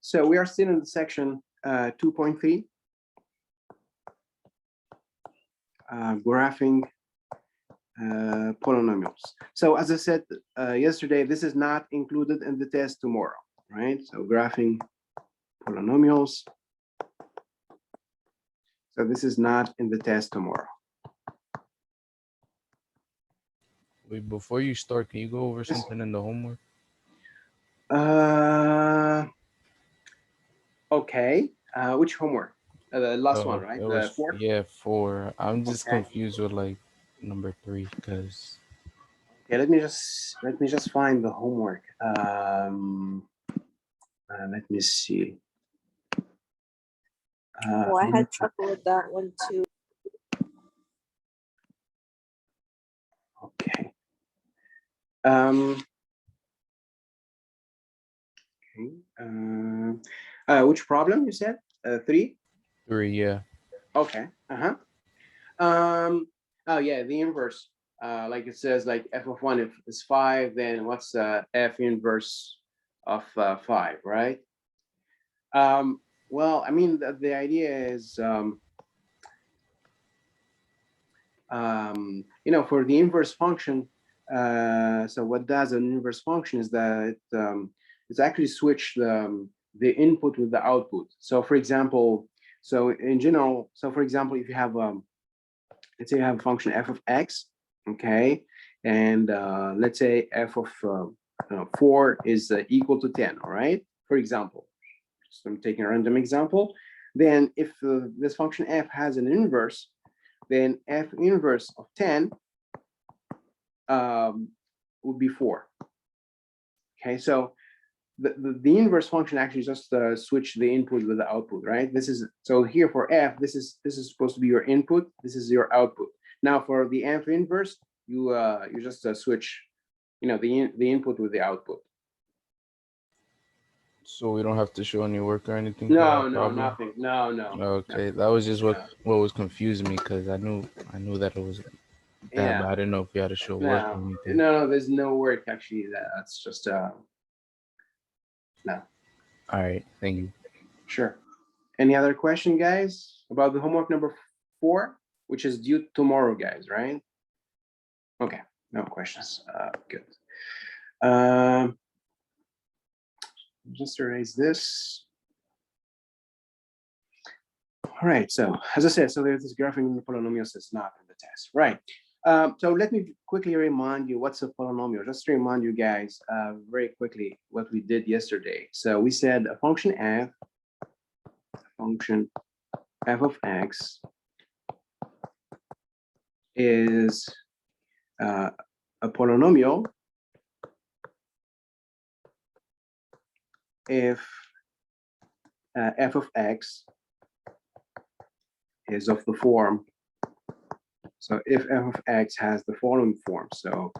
So we are still in the section 2.3, graphing polynomials. So as I said yesterday, this is not included in the test tomorrow, right? So graphing polynomials. So this is not in the test tomorrow. Wait, before you start, can you go over something in the homework? Okay. Which homework? The last one, right? It The was, fourth? yeah, 4. I'm just Okay. confused with like number 3 because. Okay, let me just find the homework. Let me see. Oh, I had trouble with that one too. Okay. Which problem you said? 3? 3, yeah. Okay. Oh yeah, the inverse. Like it says, like f of 1 if is 5, then what's f inverse of 5, right? Well, I mean, the idea is, for the inverse function, so what does an inverse function is that it's actually switch the input with the output. So for example, so in general, so for example, if you have, let's say you have a function f of x, okay, and let's say f of 4 is equal to 10, all right, for example. So I'm taking a random example. Then if this function f has an inverse, then f inverse of 10 would be 4. Okay, so the inverse function actually just switch the input with the output, right? This is, so here for f, this is supposed to be your input, this is your output. Now for the f inverse, you just switch, the input with the output. So we don't have to show any work or anything? No, nothing. No. Okay, that was just what was confusing me because I knew that it was that, Yeah. but I didn't know if you had to show work or anything. No, there's no work actually. That's just no. All right, thank you. Sure. Any other question, guys, about the homework number 4, which is due tomorrow, guys, right? Okay, no questions. Good. Just erase this. All right, so as I said, so there's this graphing the polynomials that's not in the test, right? So let me quickly remind you what's a polynomial. Just to remind you guys very quickly what we did yesterday. So we said a function f of x is a polynomial if f of x is of the form. So if f of x has the following form, so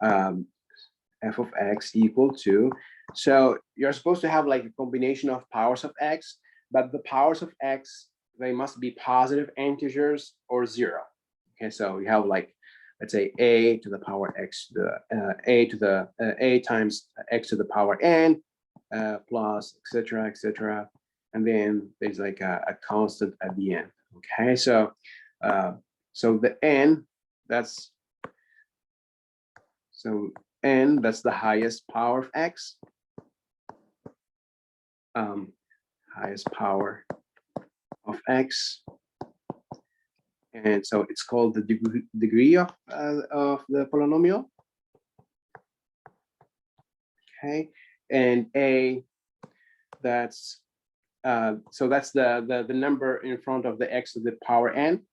f of x equal to, so you're supposed to have like a combination of powers of x, but the powers of x, they must be positive integers or 0. Okay, so you have like, let's say a to the power x, a times x to the power n plus etc. And then there's like a constant at the end. Okay, so the n, that's the highest power of x, highest power of x, and so it's called the degree of the polynomial. Okay, and a, that's so that's the number in front of the x to the power n,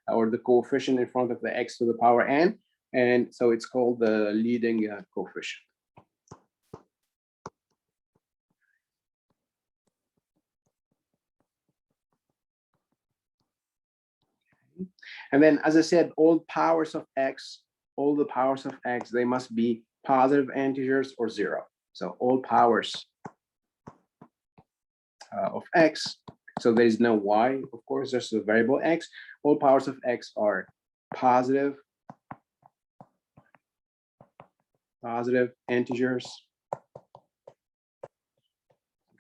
or the coefficient in front of the x to the power n, and so it's called the leading coefficient. And then, as I said, all the powers of x, they must be positive integers or 0. So all powers of x, so there is no y, of course, there's a variable x. All powers of x are positive integers.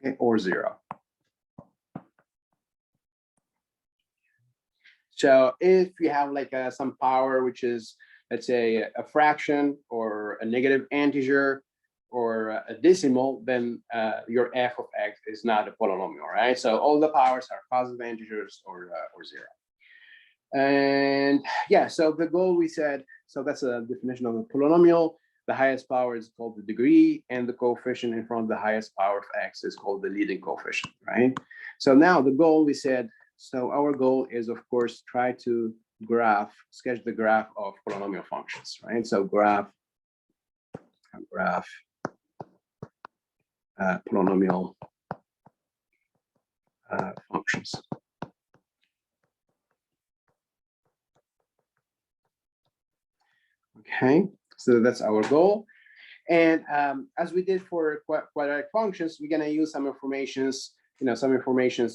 okay, or 0. So if you have like some power, which is, let's say, a fraction or a negative integer or a decimal, then your f of x is not a polynomial, right? So all the powers are positive integers or 0. And yeah, so the goal we said, so that's a definition of a polynomial. The highest power is called the degree, and the coefficient in front of the highest power of x is called the leading coefficient, right? So now the goal we said, so our goal is, of course, try to sketch the graph of polynomial functions, right? So graph polynomial functions. Okay, so that's our goal. And as we did for quadratic functions, we're gonna use some informations,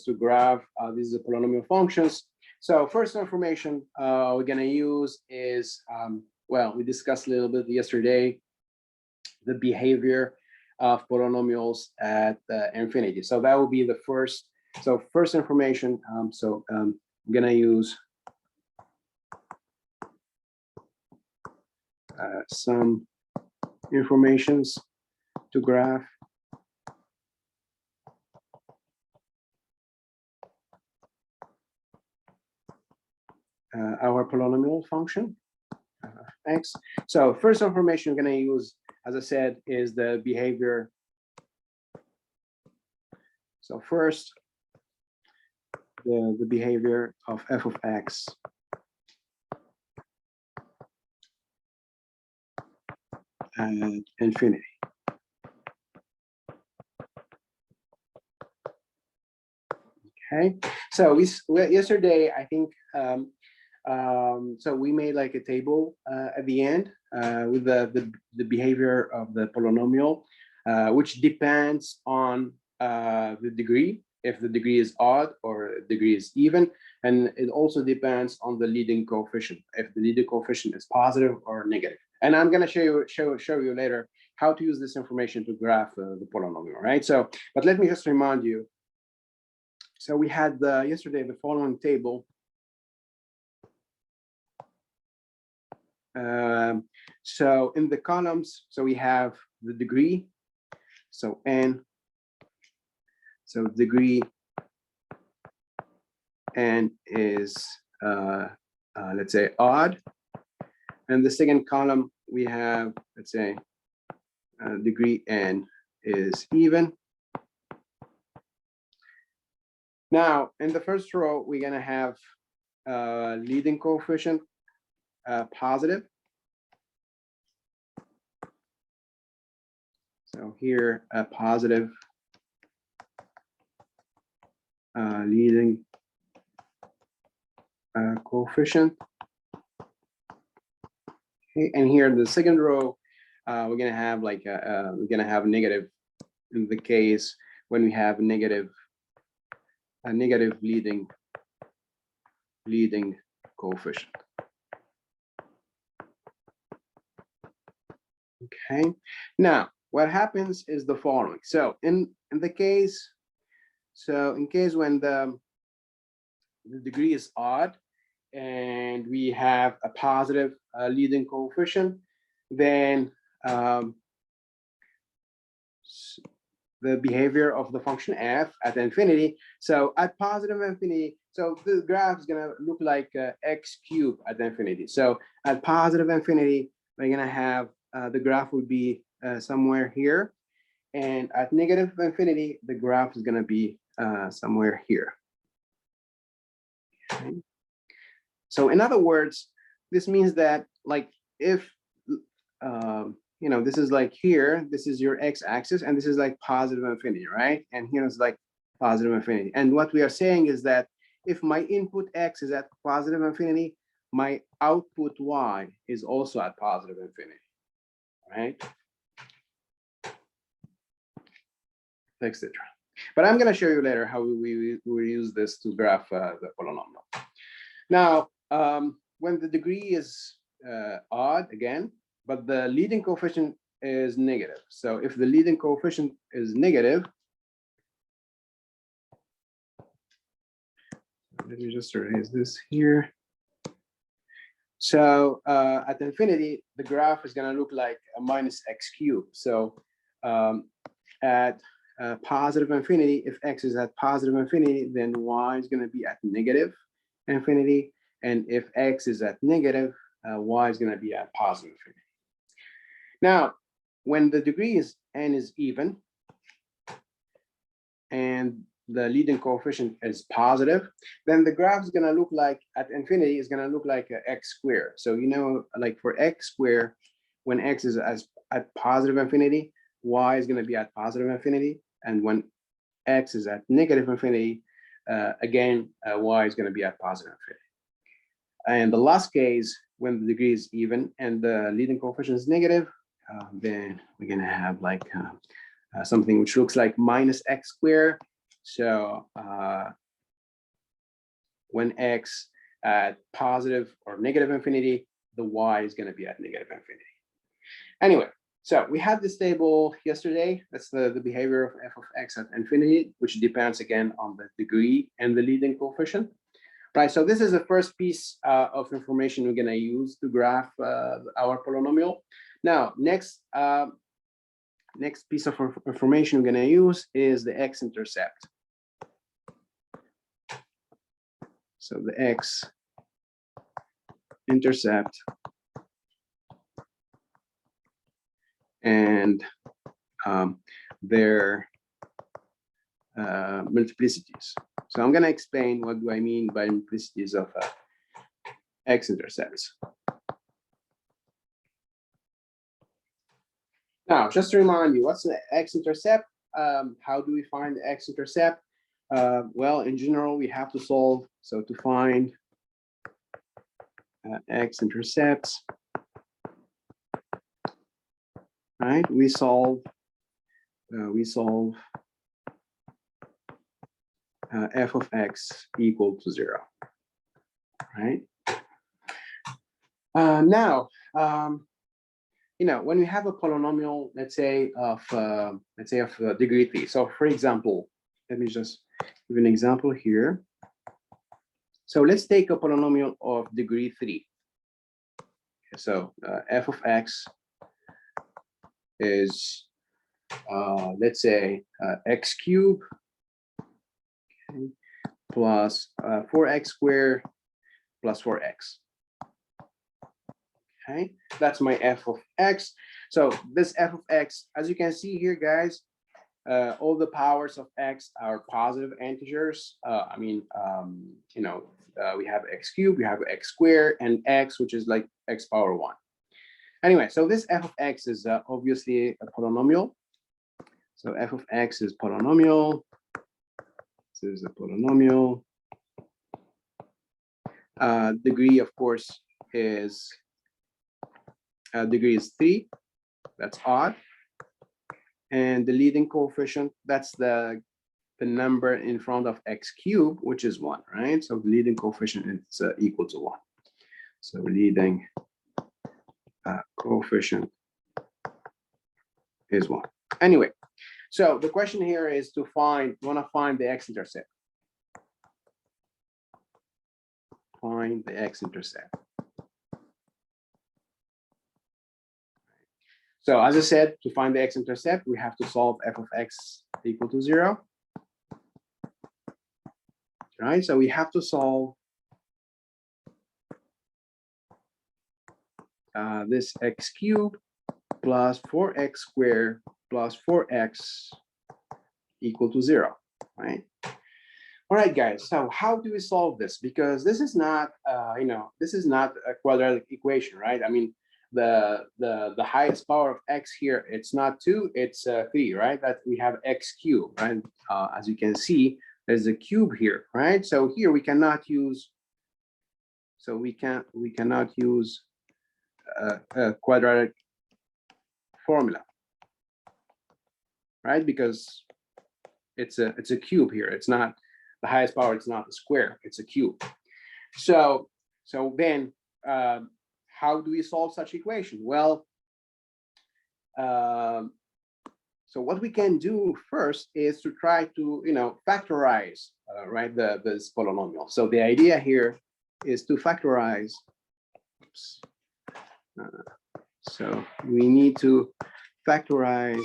to graph these polynomial functions. So first information we're gonna use is, well, we discussed a little bit yesterday, the behavior of polynomials at infinity. So that will be the first. So first information, I'm gonna use some informations to graph our polynomial function x. So first information I'm going to use, as I said, is the behavior. So first, the behavior of f of x at infinity. Okay, so yesterday, I think, so we made like a table at the end with the behavior of the polynomial, which depends on the degree, if the degree is odd or degree is even, and it also depends on the leading coefficient, if the leading coefficient is positive or negative. And I'm going to show you later how to use this information to graph the polynomial, right? So, but let me just remind you. So we had yesterday the following table. So in the columns, so we have the degree, so n, so degree n is, let's say, odd. And the second column, we have, let's say, degree n is even. Now, in the first row, we're going to have leading coefficient positive. So here, a positive leading coefficient. Okay, and here in the second row, we're going to have like we're going to have negative in the case when we have a negative leading coefficient. Okay, now what happens is the following. So in the case, in case when the degree is odd and we have a positive leading coefficient, then the behavior of the function f at infinity. So at positive infinity, so the graph is going to look like x cubed at infinity. So at positive infinity, we're going to have the graph would be somewhere here. And at negative infinity, the graph is going to be somewhere here. Okay. So in other words, this means that like if this is like here, this is your x-axis, and this is like positive infinity, right? And here is like positive infinity. And what we are saying is that if my input x is at positive infinity, my output y is also at positive infinity, right? Etc. But I'm going to show you later how we use this to graph the polynomial. Now, when the degree is odd again, but the leading coefficient is negative. So if the leading coefficient is negative, let me just erase this here. So at infinity, the graph is going to look like a minus x cubed. So at positive infinity, if x is at positive infinity, then y is going to be at negative infinity. And if x is at negative, y is going to be at positive infinity. Now, when the degree is n is even, and the leading coefficient is positive, then the graph is going to look like, at infinity, is going to look like x squared. So, you know, like for x squared, when x is at positive infinity, y is going to be at positive infinity. And when x is at negative infinity, again, y is going to be at positive infinity. And the last case, when the degree is even and the leading coefficient is negative, then we're going to have like something which looks like minus x squared. So when x at positive or negative infinity, the y is going to be at negative infinity. Anyway, so we had this table yesterday. That's the behavior of f of x at infinity, which depends again on the degree and the leading coefficient. Right, so this is the first piece of information we're going to use to graph our polynomial. Now, next piece of information we're going to use is the x-intercept. So the x-intercept and their multiplicities. So I'm going to explain what do I mean by multiplicities of x-intercepts. Now, just to remind you, what's the x-intercept? How do we find the x-intercept? Well, in general, we have to solve. So to find x-intercepts, right? We solve f of x equal to 0, right? Now, you know, when we have a polynomial, let's say of degree 3. So, for example, let me just give an example here. So let's take a polynomial of degree 3. So f of x is let's say x cubed plus 4x squared plus 4x. Okay, that's my f of x. So this f of x, as you can see here, guys, all the powers of x are positive integers. You know, we have x cubed, we have x squared, and x, which is like x power 1. Anyway, so this f of x is obviously a polynomial. So f of x is polynomial. This is a polynomial. Degree, of course, is degree is 3. That's odd. And the leading coefficient, that's the number in front of x cubed, which is 1, right? So the leading coefficient is equal to 1. So leading coefficient is 1. Anyway, so the question here is to find the x-intercept. Find the x-intercept. So as I said, to find the x-intercept, we have to solve f of x equal to 0. Right, so we have to solve this x cubed plus 4x squared plus 4x equal to 0, right? All right, guys, so how do we solve this? Because this is not, this is not a quadratic equation, right? I mean, the highest power of x here, it's not 2, it's 3, right? That we have x cubed, right? As you can see, there's a cube here, right? So here we cannot use, we cannot use a quadratic formula, right? Because it's a cube here. It's not the highest power. It's not a square. It's a cube. So then, how do we solve such equation? Well, So what we can do first is to try to, factorize, right, this polynomial. So the idea here is to factorize. Oops. So we need to factorize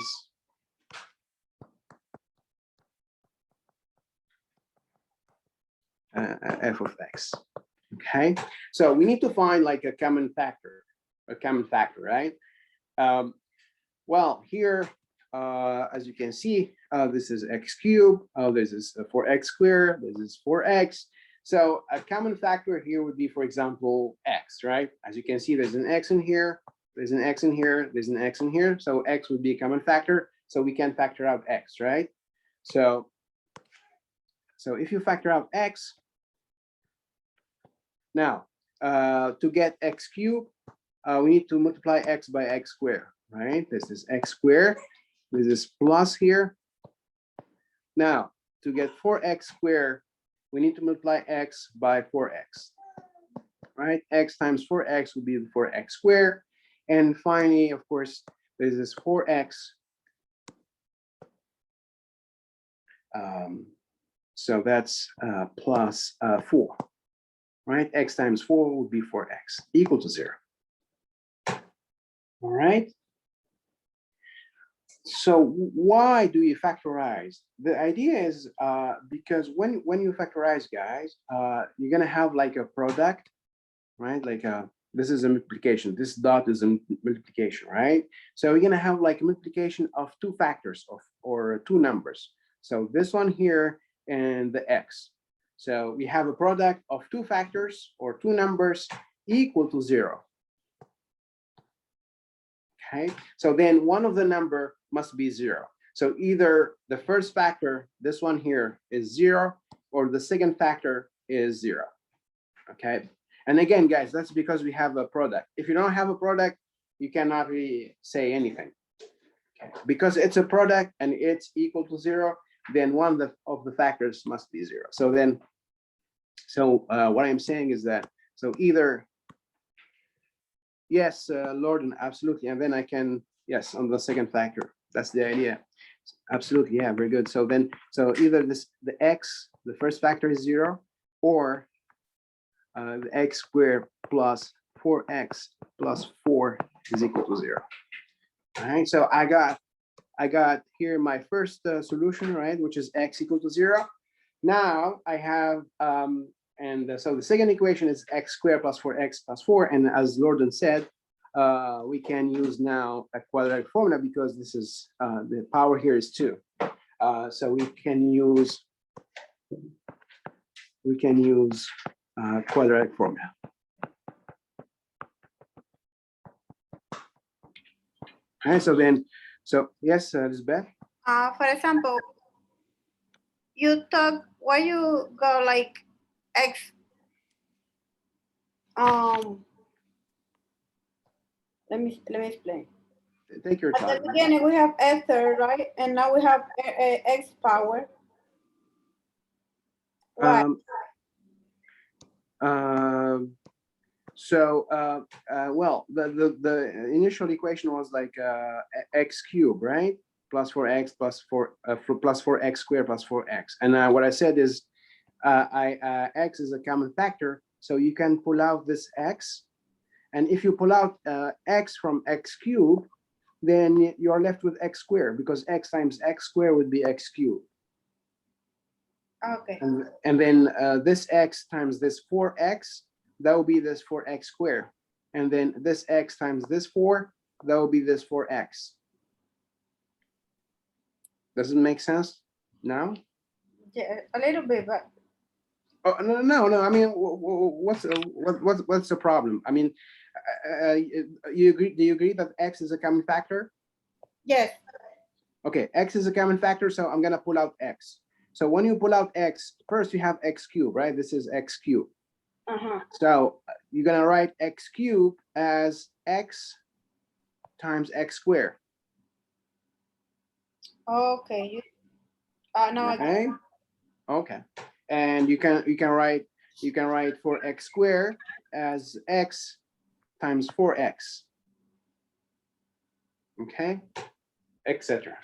f of x. Okay, so we need to find like a common factor, right? Well, here, as you can see, this is x cubed, this is 4x squared, this is 4x. So a common factor here would be, for example, x, right? As you can see, there's an x in here, there's an x in here, there's an x in here. So x would be a common factor. So we can factor out x, right? So if you factor out x, now to get x cubed, we need to multiply x by x squared, right? This is x squared. This is plus here. Now, to get 4x squared, we need to multiply x by 4x, right? X times 4x would be the 4x squared. And finally, of course, this is 4x. So that's plus 4, right? X times 4 would be 4x equal to 0. All right. So why do you factorize? The idea is because when you factorize, guys, you're gonna have like a product, right? Like this is a multiplication. This dot is a multiplication, right? So you're gonna have like a multiplication of two factors or two numbers. So this one here and the x. So we have a product of two factors or two numbers equal to 0. Okay, so then one of the number must be 0. So either the first factor, this one here, is 0, or the second factor is 0. Okay, and again, guys, that's because we have a product. If you don't have a product, you cannot really say anything. Okay. Because it's a product and it's equal to 0, then one of the factors must be 0. So then, what I'm saying is that, so either yes, Lorden, absolutely. And then I can, yes, on the second factor. That's the idea. Absolutely, yeah, very good. So then, so either the x, the first factor is 0, or the x squared plus 4x plus 4 is equal to 0. All right, so I got here my first solution, right, which is x equal to 0. Now I have so the second equation is x squared plus 4x plus 4. And as Lorden said, we can use now a quadratic formula because this is the power here is 2. So we can use quadratic formula. All right, so yes, Lisbeth. For example, you talk why you go like x. Let me explain. Take your time. At the beginning we have x third, right? And now we have x power. Why? Well, the initial equation was like x cubed, right? Plus 4x plus 4x squared plus 4x. And what I said is x is a common factor, so you can pull out this x. And if you pull out x from x cubed, then you're left with x squared, because x times x squared would be x cubed. Okay. And then this x times this 4x, that will be this 4x squared. And then this x times this 4, that will be this 4x. Does it make sense now? Yeah, a little bit, but. Oh, no. I mean, what's the problem? I mean, you agree? Do you agree that x is a common factor? Yes. Okay, x is a common factor, so I'm gonna pull out x. So when you pull out x, first you have x cubed, right? This is x cubed. So you're gonna write x cubed as x times x squared. Okay. No. Okay. Okay. And you can write for x squared as x times 4x. Okay, etc.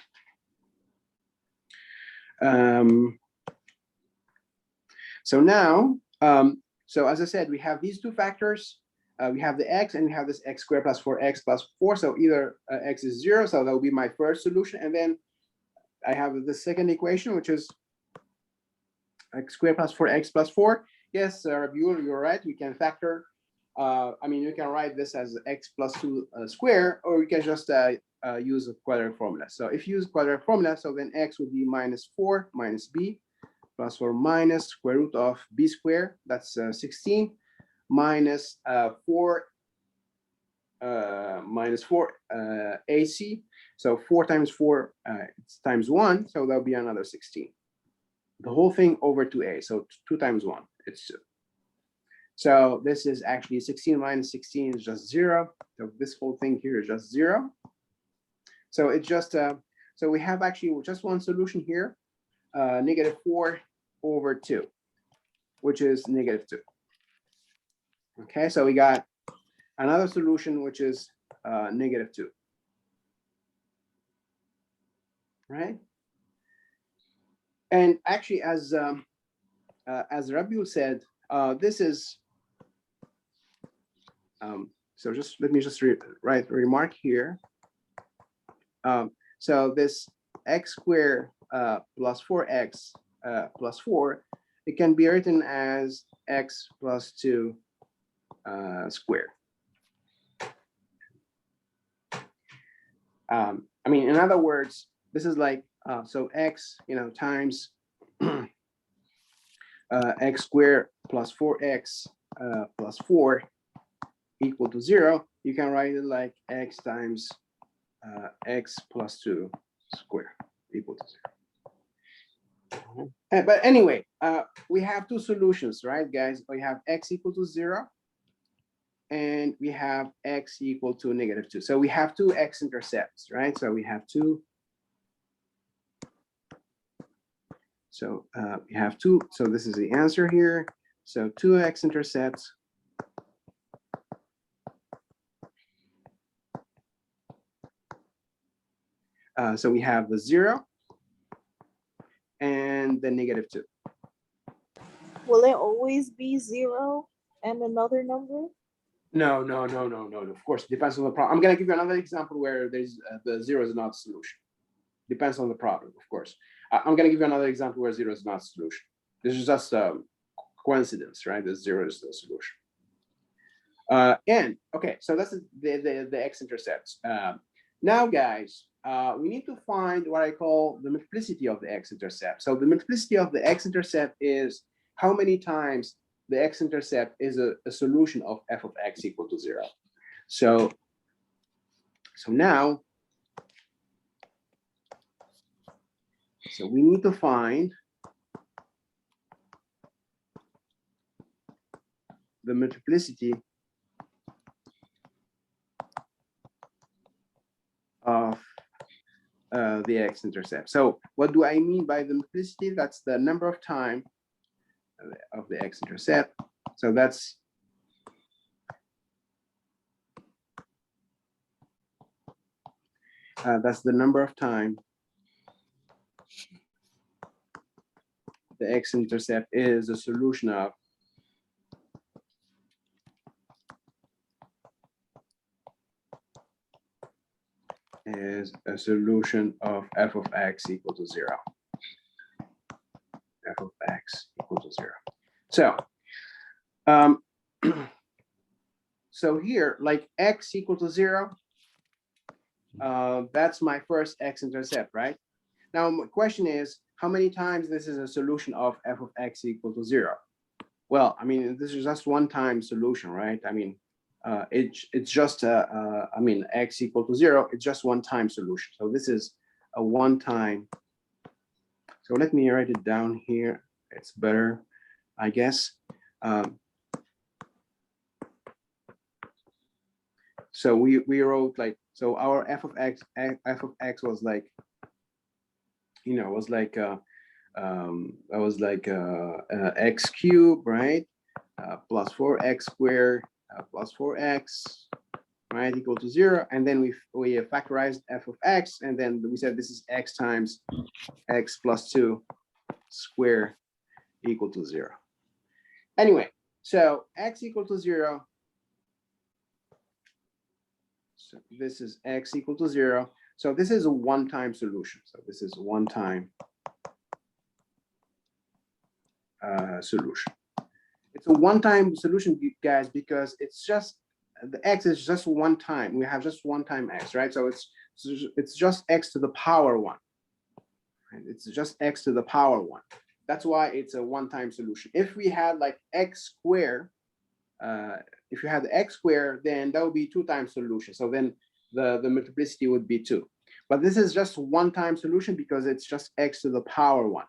So now, so as I said, we have these two factors. We have the x and we have this x squared plus 4x plus 4. So either x is 0, so that will be my first solution. And then I have the second equation, which is x squared plus 4x plus 4. Yes, Rabiul, you're right. We can factor. I mean, you can write this as x plus 2 square, or you can just use a quadratic formula. So if you use quadratic formula, so then x would be minus 4 minus b plus 4 minus square root of b squared. That's 16 minus 4 minus 4 ac. So 4 times 4 it's times 1, so that'll be another 16. The whole thing over 2a, so 2 times 1, it's 2. So this is actually 16 minus 16 is just 0. So this whole thing here is just 0. So it's just, so we have actually just one solution here, negative 4 over 2, which is negative 2. Okay, so we got another solution, which is negative 2. Right? And actually, as Rabiul said, this is, so just let me just write a remark here. So this x squared plus 4x plus 4, it can be written as x plus 2 squared. I mean, in other words, this is like, so x, times x squared plus 4x plus 4 equal to 0. You can write it like x times x plus 2 squared equal to 0. But anyway, we have two solutions, right, guys? We have x equal to 0, and we have x equal to negative 2. So we have two x-intercepts, right? So we have two. So we have two. So this is the answer here. So two x-intercepts. So we have the 0 and the negative 2. Will it always be 0 and another number? No. Of course, it depends on the problem. I'm going to give you another example where there's the 0 is not a solution. Depends on the problem, of course. I'm going to give you another example where 0 is not a solution. This is just a coincidence, right? The 0 is the solution. And okay, so that's the x-intercepts. Now, guys, we need to find what I call the multiplicity of the x-intercept. So the multiplicity of the x-intercept is how many times the x-intercept is a solution of f of x equal to 0. So now, so we need to find the multiplicity of the x-intercept. So what do I mean by the multiplicity? That's the number of time of the x-intercept. So that's the number of time the x-intercept is a solution of f of x equal to 0. F of x equal to 0. So, so here, like x equal to 0, that's my first x-intercept, right? Now, my question is, how many times this is a solution of f of x equal to 0? Well, I mean, this is just one time solution, right? I mean, it's just, I mean, x equal to 0, it's just one time solution. So this is a one time. So let me write it down here. It's better, I guess. So we wrote like, so our f of x was like, was like, that was like x cubed, right? Plus 4x squared plus 4x right, equal to 0. And then we factorized f of x, and then we said this is x times x plus 2 square equal to 0. Anyway, so x equal to 0. So this is x equal to 0. So this is a one-time solution. So this is a one-time solution. It's a one-time solution, guys, because it's just the x is just one time. We have just one time x, right? So it's just x to the power 1. Right? It's just x to the power 1. That's why it's a one-time solution. If we had like x squared, if you had x squared, then that would be 2-time solution. So then the multiplicity would be 2. But this is just one-time solution because it's just x to the power 1.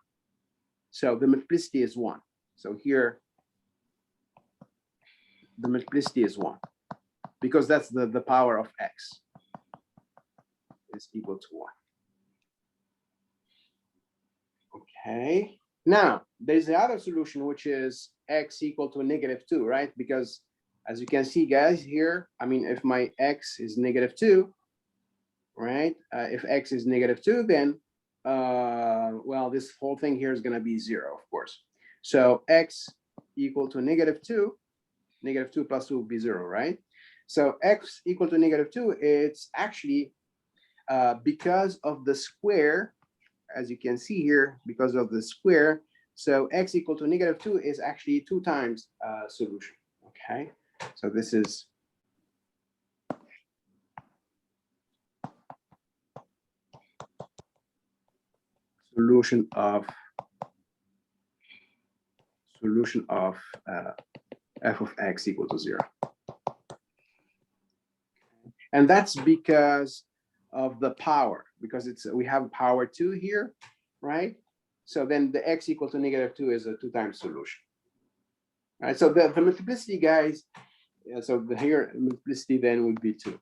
So the multiplicity is 1. So here, the multiplicity is 1 because that's the power of x is equal to 1. Okay. Now, there's the other solution, which is x equal to -2, right? Because as you can see, guys, here, I mean, if my x is -2, right? If x is -2, then, well, this whole thing here is going to be 0, of course. So x equal to -2, -2 plus 2 would be 0, right? So x equal to -2, it's actually because of the square, as you can see here, because of the square. So x equal to -2 is actually 2 times solution. Okay, so this is solution of f of x equal to 0. And that's because of the power, because we have power 2 here, right? So then the x equal to -2 is a 2-times solution. All right, so the multiplicity, guys, so here multiplicity then would be 2.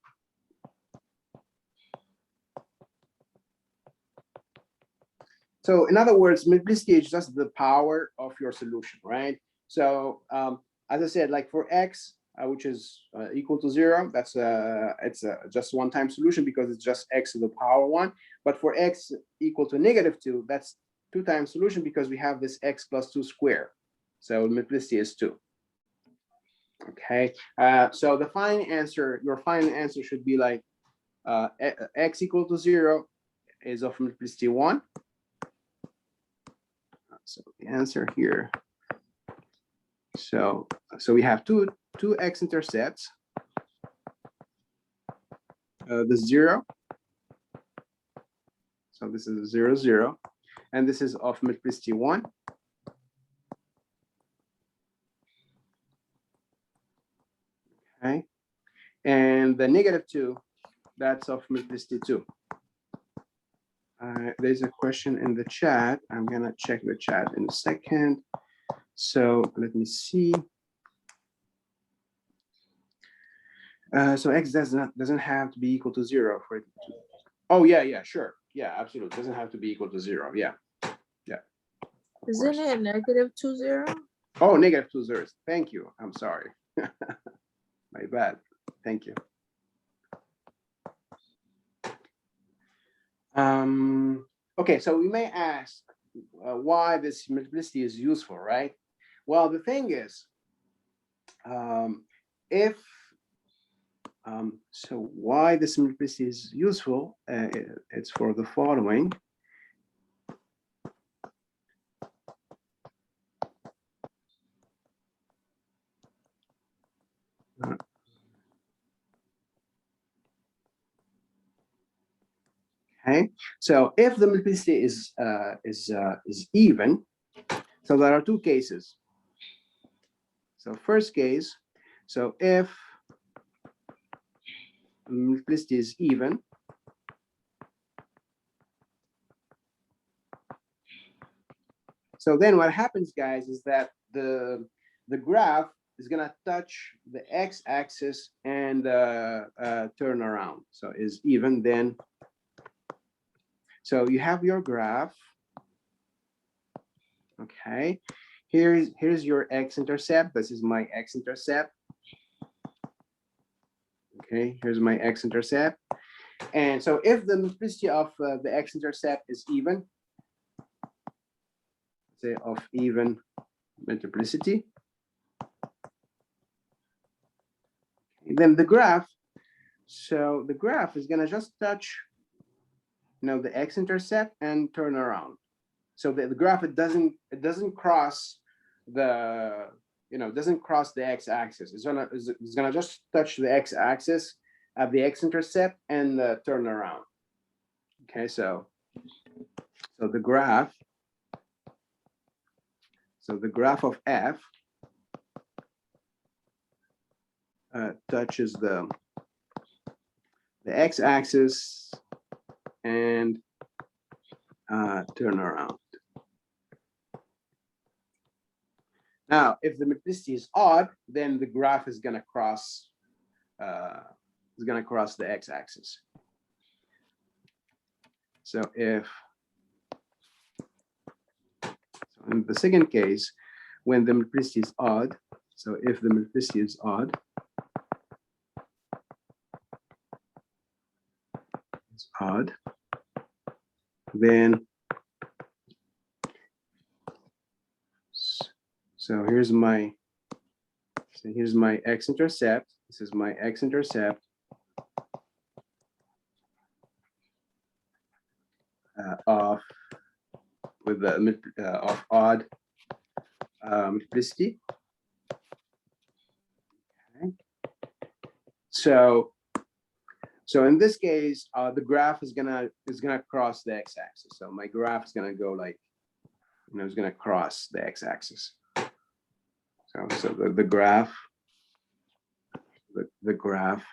So in other words, multiplicity is just the power of your solution, right? So as I said, like for x, which is equal to 0, that's it's just one-time solution because it's just x to the power 1. But for x equal to -2, that's 2-time solution because we have this x plus 2 square. So multiplicity is 2. Okay, so the final answer, your final answer should be like x equal to 0 is of multiplicity 1. So the answer here. So we have two x-intercepts. The 0. So this is 0, 0, and this is of multiplicity 1. Okay, and the -2, that's of multiplicity 2. There's a question in the chat. I'm gonna check the chat in a second. So let me see. So x doesn't have to be equal to 0 for it to. Oh yeah, sure. Yeah, absolutely. Doesn't have to be equal to 0. Yeah. Isn't it -2, 0? Oh, -2 zeros. Thank you. I'm sorry. My bad. Thank you. Okay, so we may ask why this multiplicity is useful, right? Well, the thing is, so why this multiplicity is useful, it's for the following. Okay, so if the multiplicity is even, so there are 2 cases. So first case, so if multiplicity is even, so then what happens, guys, is that the graph is gonna touch the x-axis and turn around. So is even, then so you have your graph. Okay, here's your x-intercept. This is my x-intercept. Okay, here's my x-intercept. And so if the multiplicity of the x-intercept is even, say of even multiplicity, then the graph, so the graph is gonna just touch, you know, the x-intercept and turn around. So the graph, it doesn't cross the, you know, doesn't cross the x-axis. It's gonna just touch the x-axis at the x-intercept and turn around. Okay, so the graph, so the graph of f touches the x-axis and turn around. Now, if the multiplicity is odd, then the graph is gonna cross the x-axis. So if, so in the second case, when the multiplicity is odd, so if the multiplicity is odd, then, so here's my x-intercept. This is my x-intercept of odd multiplicity. Okay. So in this case, the graph is gonna cross the x-axis. So my graph is gonna go like, you know, it's gonna cross the x-axis. So the graph, the graph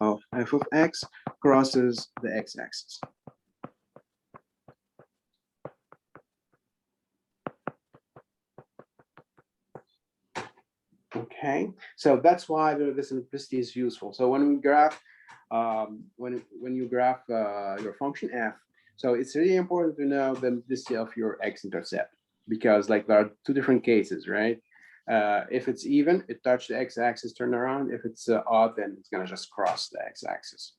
of f of x crosses the x-axis. Okay, so that's why the simplicity is useful. So when we graph, when you graph your function f, so it's really important to know the simplicity of your x-intercept, because like there are two different cases, right? If it's even, it touches the x-axis, turn around. If it's odd, then it's gonna just cross the x-axis.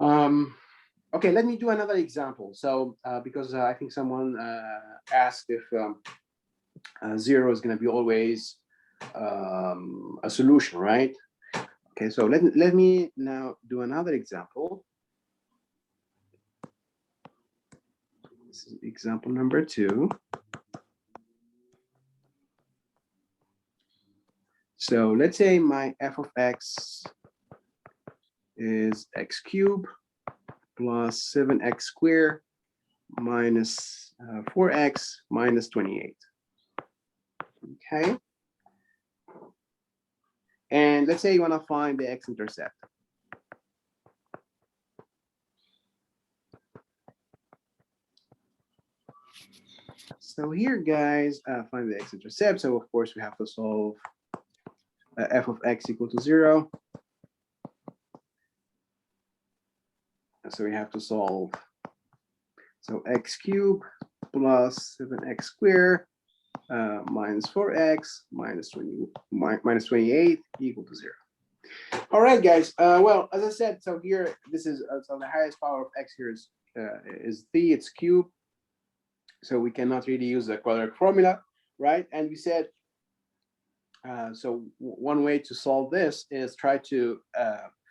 Okay, let me do another example. So because I think someone asked if 0 is gonna be always a solution, right? Okay, so let me now do another example. This is example number 2. So let's say my f of x is x cubed plus 7x squared minus 4x minus 28. Okay. And let's say you want to find the x-intercept. So here, guys, find the x-intercept. So of course we have to solve f of x equal to 0. So we have to solve. So x cubed plus 7x squared minus 4x minus 28 equal to 0. All right, guys. Well, as I said, so here this is so the highest power of x here is 3. It's cubed, so we cannot really use the quadratic formula, right? And we said so one way to solve this is try to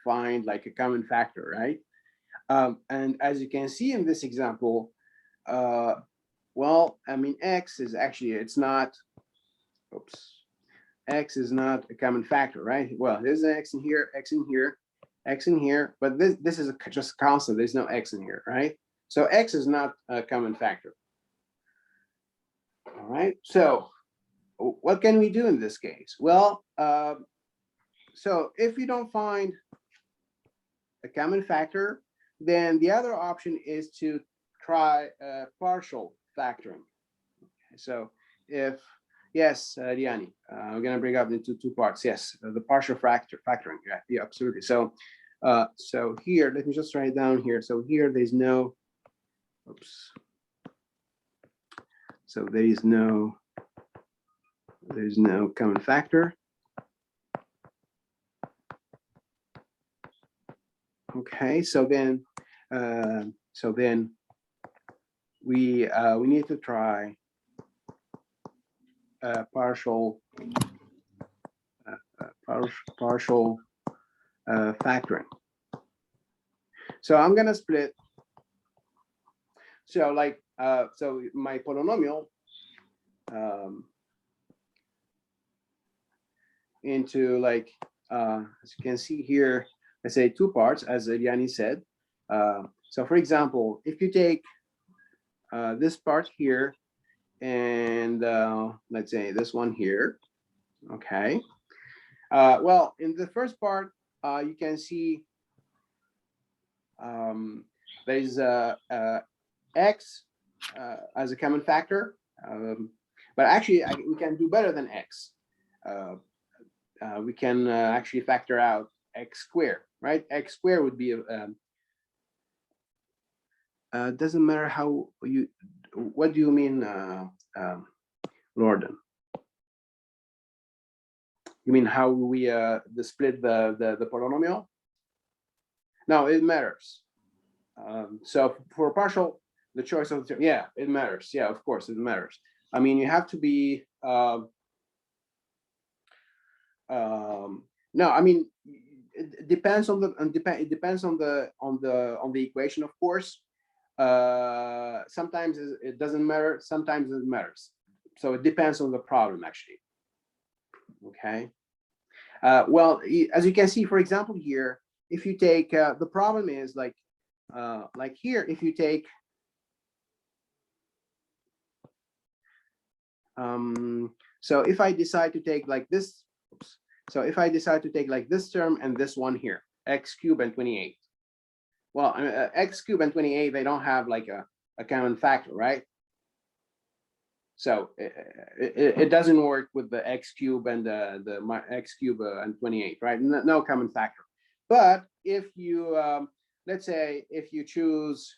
find like a common factor, right? And as you can see in this example, well, I mean, x is actually, it's not, oops, x is not a common factor, right? Well, there's an x in here, x in here, x in here, but this is just constant. There's no x in here, right? So x is not a common factor. All right, so what can we do in this case? Well, so if you don't find a common factor, then the other option is to try partial factoring. Okay, so if, yes, Diani, we're going to break up into 2 parts. Yes, the partial factoring. Yeah, absolutely. So, so here, let me just write down here. So here, there's no, oops. So there's no common factor. Okay, so then we need to try partial factoring. So I'm gonna split. So like so my polynomial into like as you can see here, let's say 2 parts, as Yanni said. So for example, if you take this part here and let's say this one here, okay. Well, in the first part, you can see there's x as a common factor, but actually we can do better than x. We can actually factor out x squared, right? X squared would be doesn't matter how you. What do you mean, Lorden? You mean how we split the polynomial? No, it matters. So for partial, the choice of the, yeah, it matters. Yeah, of course it matters. I mean, you have to be. No, I mean, it depends on the it depends on the equation, of course. Sometimes it doesn't matter. Sometimes it matters. So it depends on the problem, actually. Okay. Well, as you can see, for example, here, if you take the problem is like here, if you take so if I decide to take like this, oops, so if I decide to take like this term and this one here, x cubed and 28. Well, x cubed and 28, they don't have like a common factor, right? So it doesn't work with the x cube and the x cube and 28, right? No common factor. But if you let's say if you choose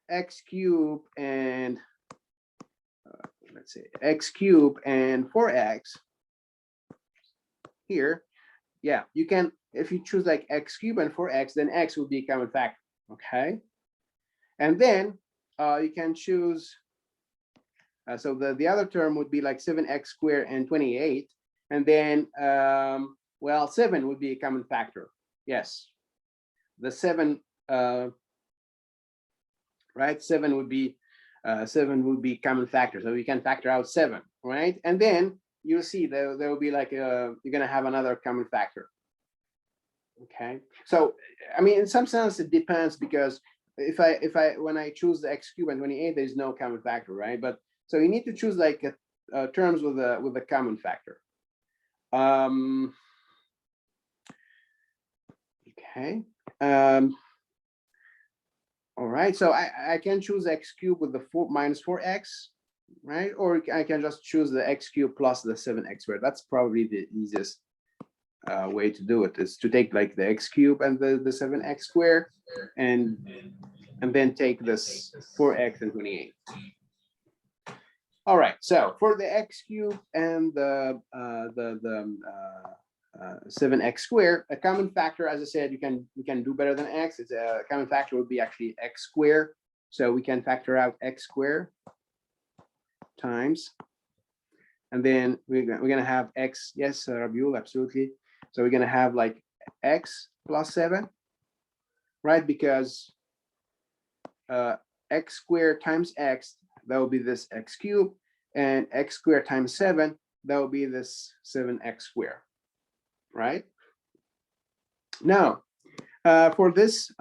x cube and let's say x cube and 4x here, yeah, you can, if you choose like x cube and 4x, then x will be a common factor. Okay, and then you can choose. So the other term would be like 7x squared and 28, and then well, 7 would be a common factor. Yes, the 7 right, 7 would be common factor, so we can factor out 7, right? And then you'll see there will be like you're gonna have another common factor. Okay, so I mean, in some sense it depends, because if I when I choose the x cube and 28, there's no common factor, right? But so you need to choose like terms with a common factor. Okay. All right. So I can choose x cubed with the 4 minus 4x, right? Or I can just choose the x cubed plus the 7x squared. That's probably the easiest way to do it, is to take like the x cubed and the 7x squared, and then take this 4x and 28. All right, so for the x cubed and the 7x squared, a common factor, as I said, we can do better than x. It's a common factor would be actually x squared. So we can factor out x squared times, and then we're gonna have x. Yes, Rabiul, absolutely. So we're gonna have like x plus 7, right? Because x squared times x, that will be this x cubed, and x squared times 7, that will be this 7x squared, right? Now, for this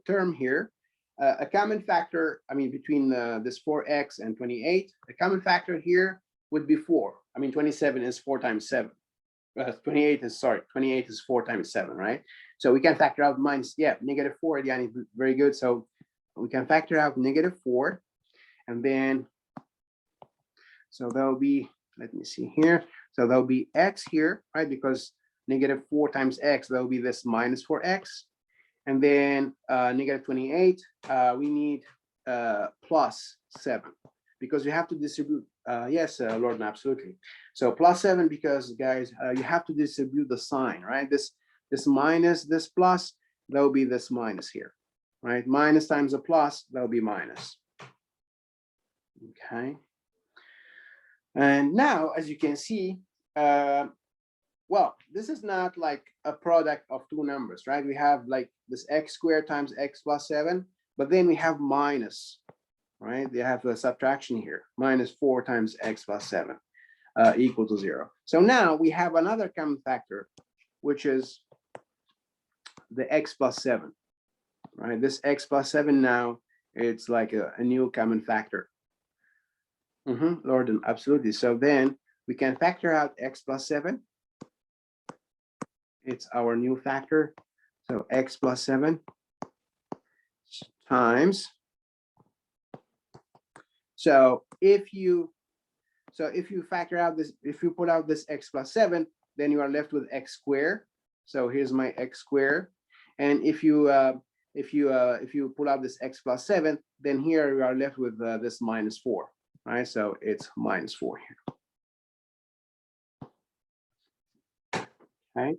term here, a common factor, I mean, between this 4x and 28, the common factor here would be 4. I mean, 27 is 4 times 7. 28 is 4 times 7, right? So we can factor out minus, yeah, -4, yeah, very good. So we can factor out -4, and then, so that'll be, let me see here. So that'll be x here, right? Because -4 times x, that'll be this minus 4x. And then -28, we need plus 7, because you have to distribute. Yes, Lord, absolutely. So plus 7, because guys, you have to distribute the sign, right? This minus, this plus, that will be this minus here, right? Minus times a plus, that will be minus. Okay. And now, as you can see, well, this is not like a product of two numbers, right? We have like this x squared times x plus 7, but then we have minus, right? They have a subtraction here, minus 4 times x plus 7 equal to 0. So now we have another common factor, which is the x plus 7, right? This x plus 7 now, it's like a new common factor. Lord, absolutely. So then we can factor out x plus 7. It's our new factor. So x plus 7 times. So if you factor out this, if you put out this x plus 7, then you are left with x squared. So here's my x squared. And if you pull out this x plus 7, then here we are left with this minus 4, right? So it's minus 4 here. Okay.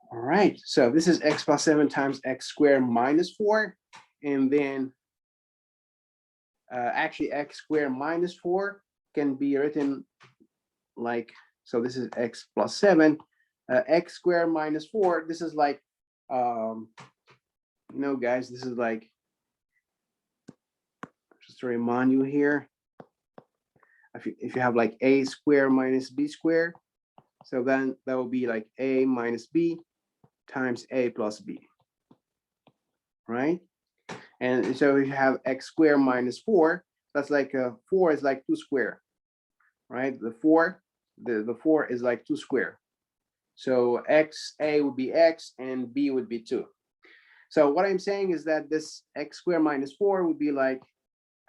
All right, so this is x plus 7 times x squared minus 4, and then actually x squared minus 4 can be written like, so this is x plus 7, x squared minus 4, this is like, you know, guys, this is like, just to remind you here, if you have like a squared minus b squared, so then that will be like a minus b times a plus b, right? And so if you have x squared minus 4, that's like 4 is like 2 squared, right? The 4 is like 2 squared. So a would be x and b would be 2. So what I'm saying is that this x squared minus 4 would be like,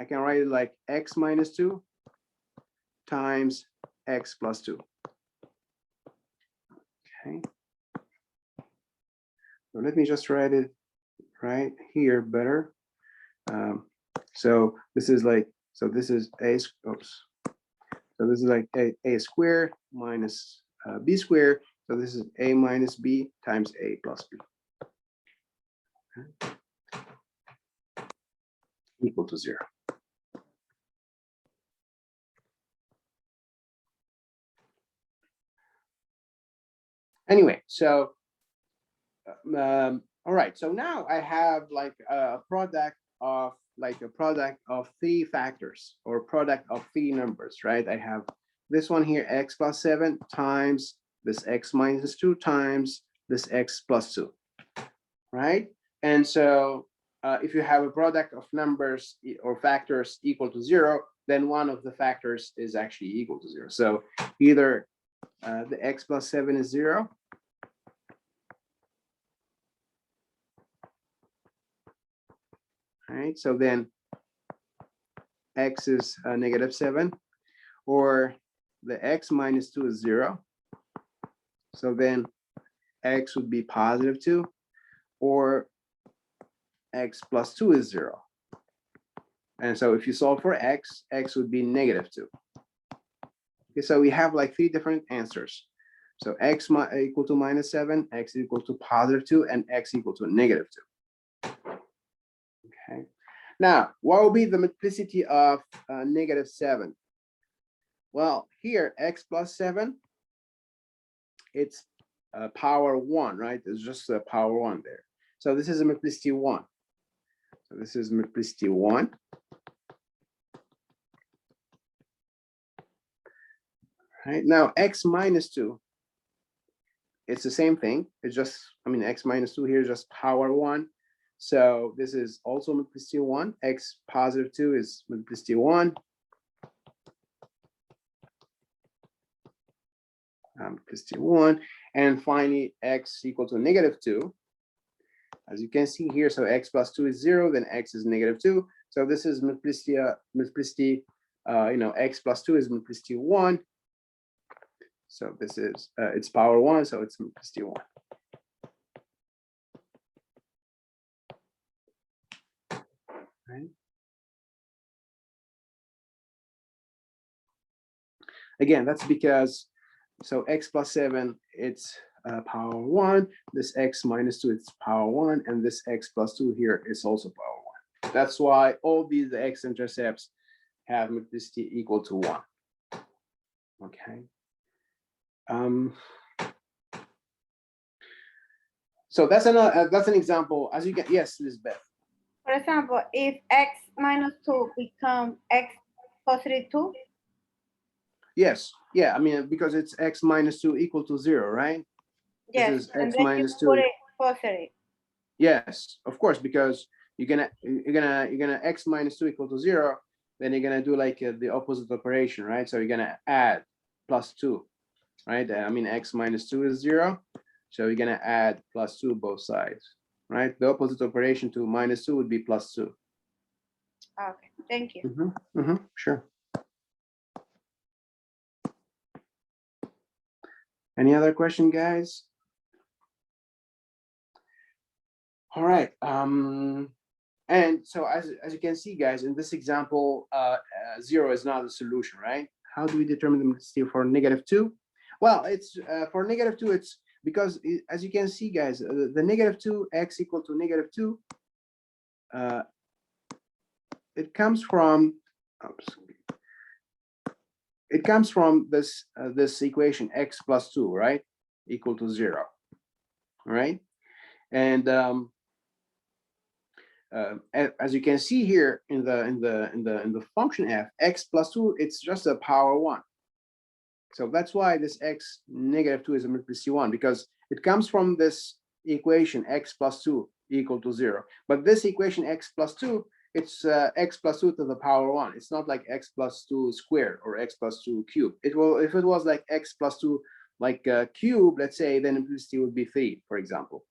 I can write it like x minus 2 times x plus 2. Okay. So let me just write it right here better. So this is like, so this is a, oops. So this is like a squared minus b squared. So this is a minus b times a plus b. Okay. Equal to 0. Anyway, so all right, so now I have like a product of three factors, or product of three numbers, right? I have this one here, x plus 7 times this x minus 2 times this x plus 2, right? And so if you have a product of numbers or factors equal to 0, then one of the factors is actually equal to 0. So either the x plus 7 is 0, right? So then x is negative 7, or the x minus 2 is 0. So then x would be positive 2, or x plus 2 is 0. And so if you solve for x, x would be negative 2. Okay, so we have like three different answers. So x equal to minus 7, x equal to positive 2, and x equal to negative 2. Okay. Now, what will be the multiplicity of negative 7? Well, here, x plus 7, it's power 1, right? It's just a power 1 there. So this is a multiplicity 1. So this is multiplicity 1. Right now, x minus 2, it's the same thing. It's just, I mean, x minus 2 here is just power 1. So this is also multiplicity 1. X positive 2 is multiplicity 1. Multiplicity 1. And finally, x equal to negative 2. As you can see here, so x plus 2 is 0, then x is negative 2. So this is multiplicity, x plus 2 is multiplicity 1. So this is, it's power 1, so it's multiplicity 1. Right. Again, that's because So x plus 7, it's power 1. This x minus 2, it's power 1. And this x plus 2 here is also power 1. That's why all these x-intercepts have multiplicity equal to 1. Okay. So that's an example. As you can, yes, Lisbeth. For example, if x minus 2 become x positive 2. Yes, yeah, I mean, because it's x minus 2 equal to 0, right? Yes, This is and x then minus you 2. put it positive. Yes, of course, because you're gonna x minus 2 equal to 0, then you're gonna do like the opposite operation, right? So you're gonna add plus 2, right? I mean, x minus 2 is 0, so you're gonna add plus 2 both sides, right? The opposite operation to minus 2 would be plus 2. Okay, thank you. Sure. Any other question, guys? All right. And so as you can see, guys, in this example, 0 is not the solution, right? How do we determine the multiplicity for -2? Well, it's for -2, it's because as you can see, guys, the -2, x equal to -2, it comes from, this this equation x plus 2, right, equal to 0, right? And as you can see here in the function f, x plus 2, it's just a power 1. So that's why this x -2 is a multiplicity 1, because it comes from this equation x plus 2 equal to 0. But this equation x plus 2, it's x plus 2 to the power 1. It's not like x plus 2 squared or x plus 2 cubed. It will, if it was like x plus 2 like cube, let's say, then implicity would be 3, for example.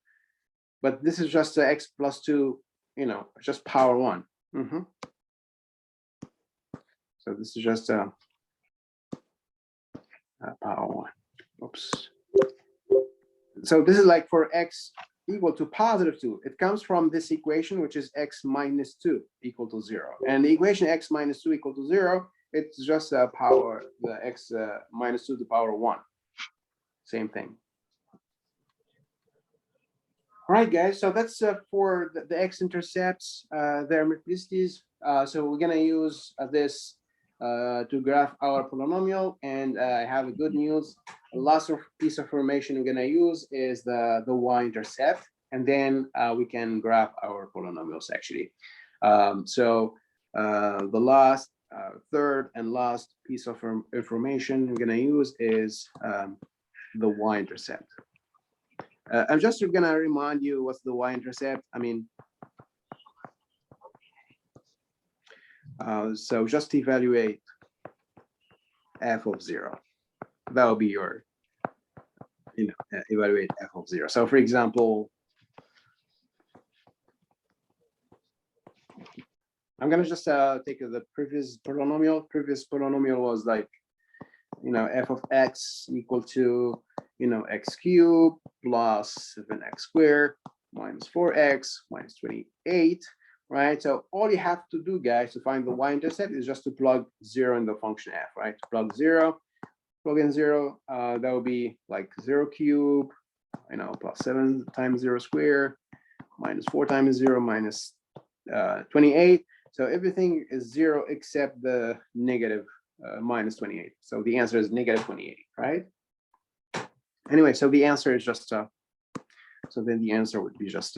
But this is just x plus 2, you know, just power 1. So this is just power 1. Oops. So this is like for x equal to +2. It comes from this equation, which is x minus 2 equal to 0. And the equation x minus 2 equal to 0, it's just power, the x minus 2 to the power 1. Same thing. All right, guys, so that's for the x-intercepts, their multiplicities. So we're gonna use this to graph our polynomial, and I have a good news. The last piece of information we're gonna use is the y-intercept, and then we can graph our polynomials actually. So the last, third and last piece of information we're gonna use is the y-intercept. I'm just gonna remind you what's the y-intercept. I mean, so just evaluate f of 0. That will be your, evaluate f of 0. So for example, I'm gonna just take the previous polynomial. Previous polynomial was like, f of x equal to, x cubed plus 7x squared minus 4x minus 28, right? So all you have to do, guys, to find the y-intercept is just to plug 0 in the function f, right? To plug 0, plug in 0, that will be like 0 cubed, plus 7 times 0 squared minus 4 times 0 minus 28. So everything is 0 except the negative minus 28. So the answer is negative 28, right? Anyway, so the answer is just, so then the answer would be just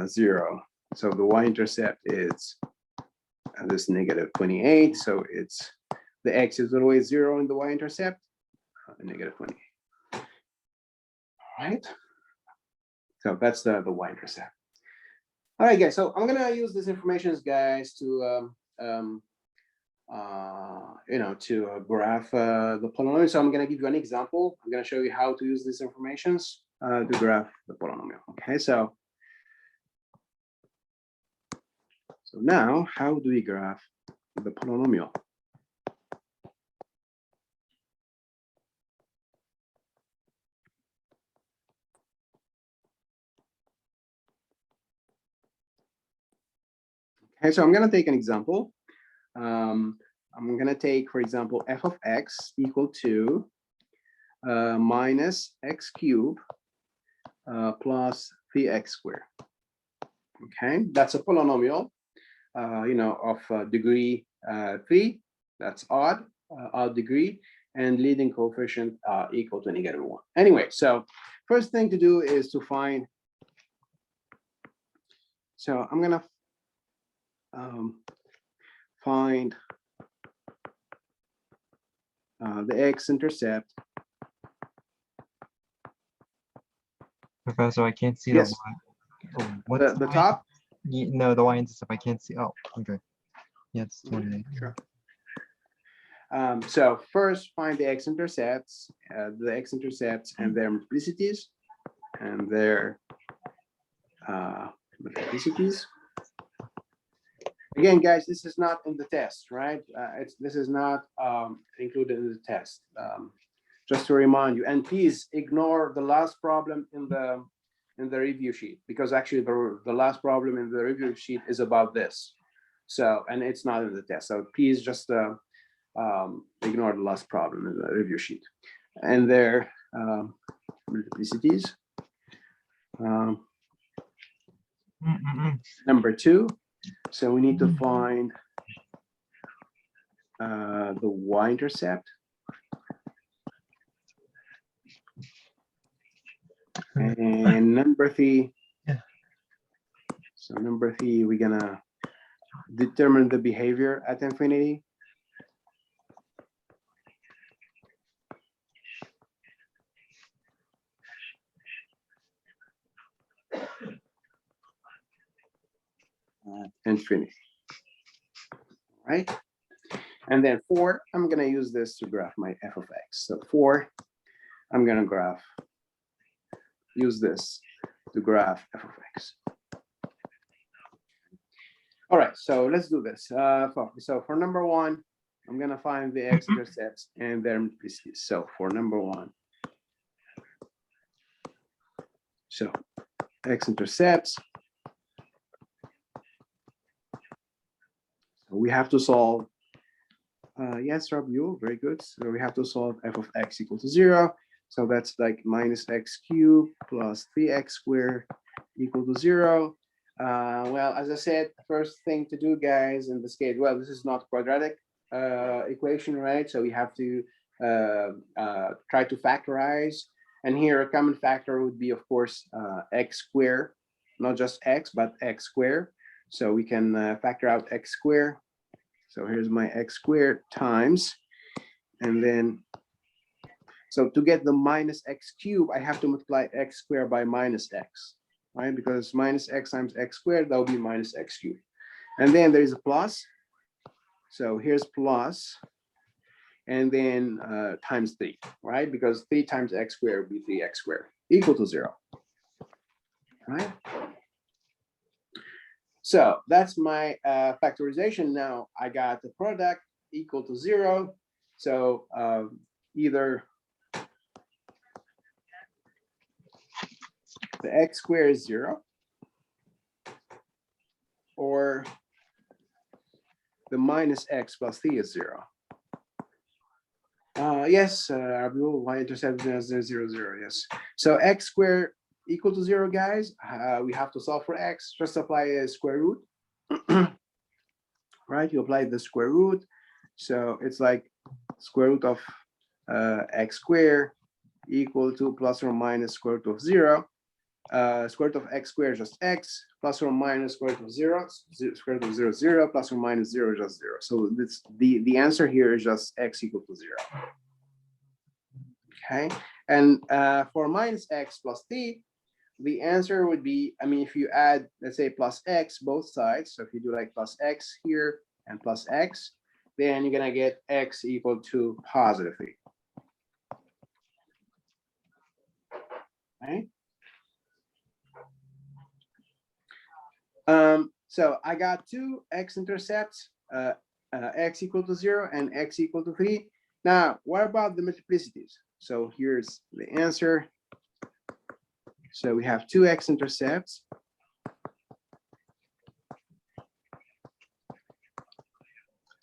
0. So the y-intercept is this negative 28. So it's, the x is always 0 in the y-intercept, negative 28. All right. So that's the y-intercept. All right, guys. So I'm gonna use this information, guys, to to graph the polynomial. So I'm gonna give you an example. I'm gonna show you how to use these informations to graph the polynomial. Okay, so now how do we graph the polynomial? Okay, so I'm gonna take an example. I'm gonna take, for example, f of x equal to minus x cubed plus 3x squared. Okay, that's a polynomial, of degree 3. That's odd degree, and leading coefficient equal to -1. Anyway, so first thing to do is to find. So I'm gonna find the x-intercept. Professor, I can't see Yes. the line. Oh, what's The top. No, the y-intercept I can't see. Oh, okay. Yeah, it's 28. Sure. So first find the x-intercepts, and their multiplicities, Again, guys, this is not in the test, right? This is not included in the test. Just to remind you, and please ignore the last problem in the review sheet, because actually the last problem in the review sheet is about this. So, and it's not in the test. So please just ignore the last problem in the review sheet. And their multiplicities. Number 2. So we need to find the y-intercept. And number 3. So number 3, we're gonna determine the behavior at infinity. Infinity, right? And then 4, I'm gonna use this to graph my f of x. So 4, I'm gonna use this to graph f of x. All right, so let's do this. So for number 1, I'm gonna find the x-intercepts and their multiplicities. So for number 1, so x-intercepts. We have to solve. Yes, Rob, you very good. So we have to solve f of x equal to 0. So that's like minus x cubed plus 3x squared equal to 0. Well, as I said, the first thing to do, guys, in this case, well, this is not quadratic equation, right? So we have to try to factorize. And here a common factor would be, of course, x squared, not just x, but x squared. So we can factor out x squared. So here's my x squared times, and then, so to get the minus x cubed, I have to multiply x squared by minus x, right? Because minus x times x squared, that will be minus x cubed. And then there is a plus. So here's plus, and then times 3, right? Because 3 times x squared would be 3x squared equal to 0, right? So that's my factorization. Now I got the product equal to 0. So either the x squared is 0, or the minus x plus 3 is 0. Yes, Abdul, y-intercept is 0, 0, yes. So x squared equal to 0, guys. We have to solve for x. Just apply a square root. Right, you apply the square root. So it's like square root of x squared equal to plus or minus square root of 0. Square root of x squared is just x, plus or minus square root of 0, square root of 0, 0, plus or minus 0 is just 0. So this, the answer here is just x equal to 0. Okay, and for minus x plus 3, the answer would be, I mean, if you add, let's say, plus x both sides, so if you do like plus x here and plus x, then you're gonna get x equal to positive 3. Right? So I got 2 x-intercepts, x equal to 0 and x equal to 3. Now, what about the multiplicities? So here's the answer. So we have 2 x-intercepts.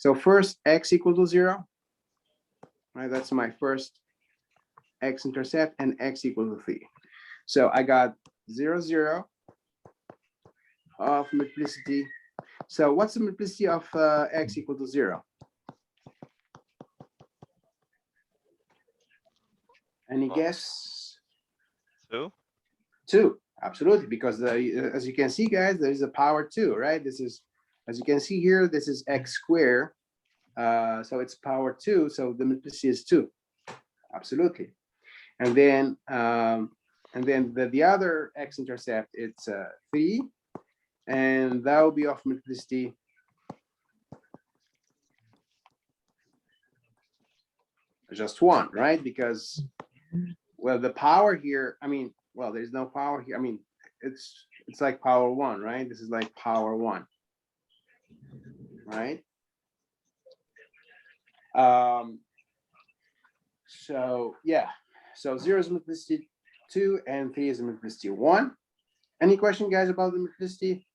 So first x equal to 0, right? That's my first x-intercept, and x equal to 3. So I got 0, 0 of multiplicity. So what's the multiplicity of x equal to 0? Any guess? 2. 2, absolutely, because as you can see, guys, there is a power 2, right? This is, as you can see here, this is x squared. So it's power 2, so the multiplicity is 2, absolutely. And then the other x-intercept, it's 3, and that will be of multiplicity just 1, right? Because, well, the power here, I mean, well, there's no power here. I mean, it's like power 1, right? This is like power 1, right? So yeah, so 0 is multiplicity 2, and 3 is multiplicity 1. Any question, guys, about the multiplicity?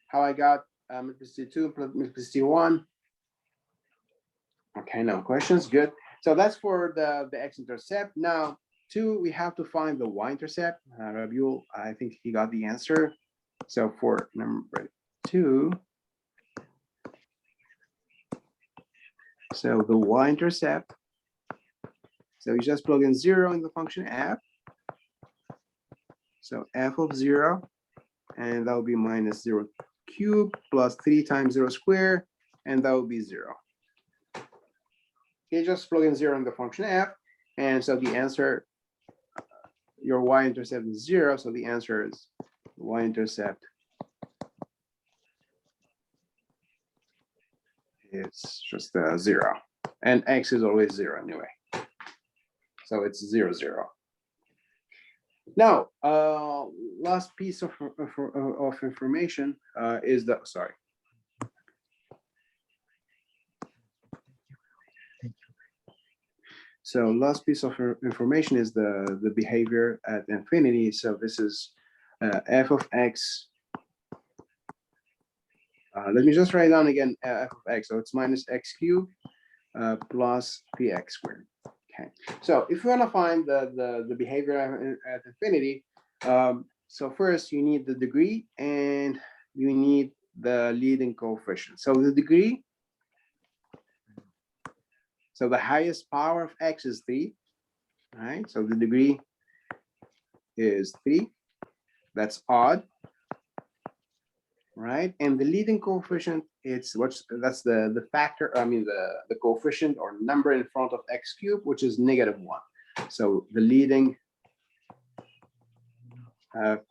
How I got multiplicity 2 plus multiplicity 1? Okay, no questions, good. So that's for the x-intercept. Now, 2, we have to find the y-intercept. Rabiul, I think he got the answer. So for number 2, so the y-intercept, so you just plug in 0 in the function f. So f of 0, and that will be minus 0 cubed plus 3 times 0 squared, and that will be 0. Okay, just plug in 0 in the function f, and so the answer, your y-intercept is 0, so the answer is y-intercept is just 0, and x is always 0 anyway. So it's 0, 0. Now, last piece of information is the, sorry. So last piece of information is the behavior at infinity. So this is f of x. Let me just write down again f of x. So it's minus x cubed plus 3x squared. Okay. So if you want to find the behavior at infinity, so first you need the degree and you need the leading coefficient. So the degree, so the highest power of x is 3, right? So the degree is 3. That's odd, right? And the leading coefficient, that's the factor, I mean the coefficient or number in front of x cubed, which is -1. So the leading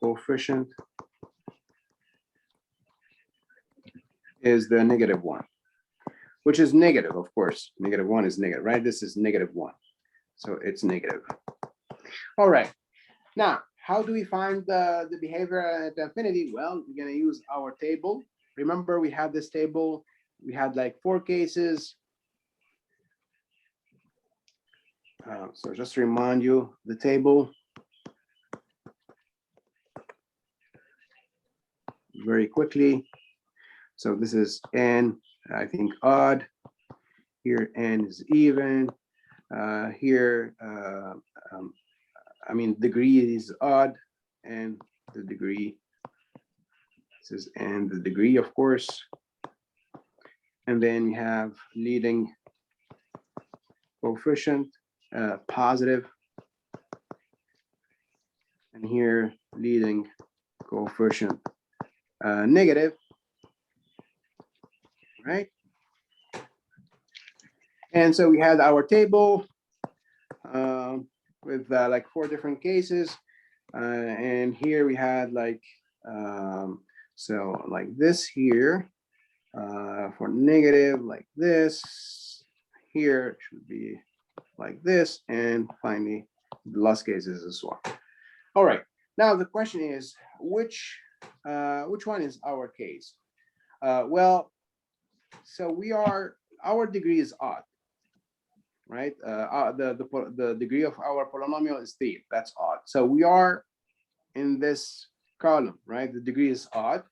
coefficient is the -1, which is negative, of course. -1 is negative, right? This is -1, so it's negative. All right. Now, how do we find the behavior at infinity? Well, we're going to use our table. Remember, we had this table. We had like 4 cases. So just to remind you, the table. Very quickly. So this is n, I think, odd. Here, n is even. Here, I mean, degree is odd, and the degree, this is n, the degree, of course. And then we have leading coefficient, positive. And here, leading coefficient, negative, right? And so we had our table with like 4 different cases. And here we had like, so like this here, for negative, like this, here should be like this, and finally the last cases as well. All right, now the question is, which one is our case? Well, so our degree is odd, right? The degree of our polynomial is 3. That's odd. So we are in this column, right? The degree is odd.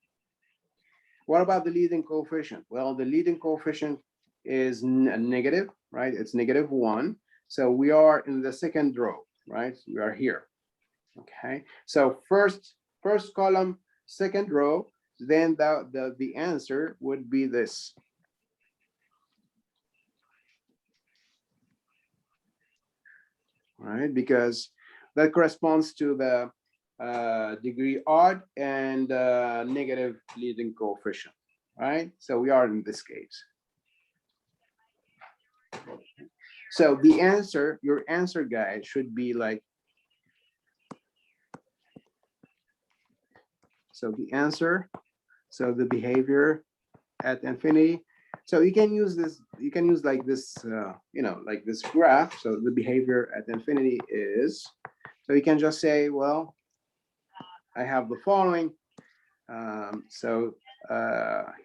What about the leading coefficient? Well, the leading coefficient is negative, right? It's -1. So we are in the second row, right? We are here. Okay. So first column, second row, then the answer would be this. Right? Because that corresponds to the degree odd and negative leading coefficient, right? So we are in this case. So the answer, your answer guide should be like, so the answer, so the behavior at infinity. So you can use this, you can use like this, you know, like this graph. So the behavior at infinity is, so you can just say, well, I have the following.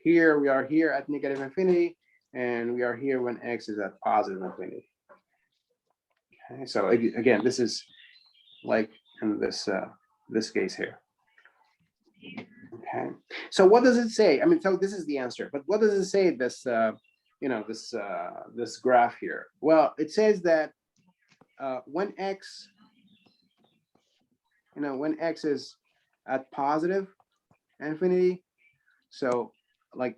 Here we are here at negative infinity, and we are here when x is at positive infinity. Okay, so again, this is like in this this case here. Okay, so what does it say? I mean, so this is the answer, but what does it say? This you know, this graph here. Well, it says that when x, you know, when x is at positive infinity, so like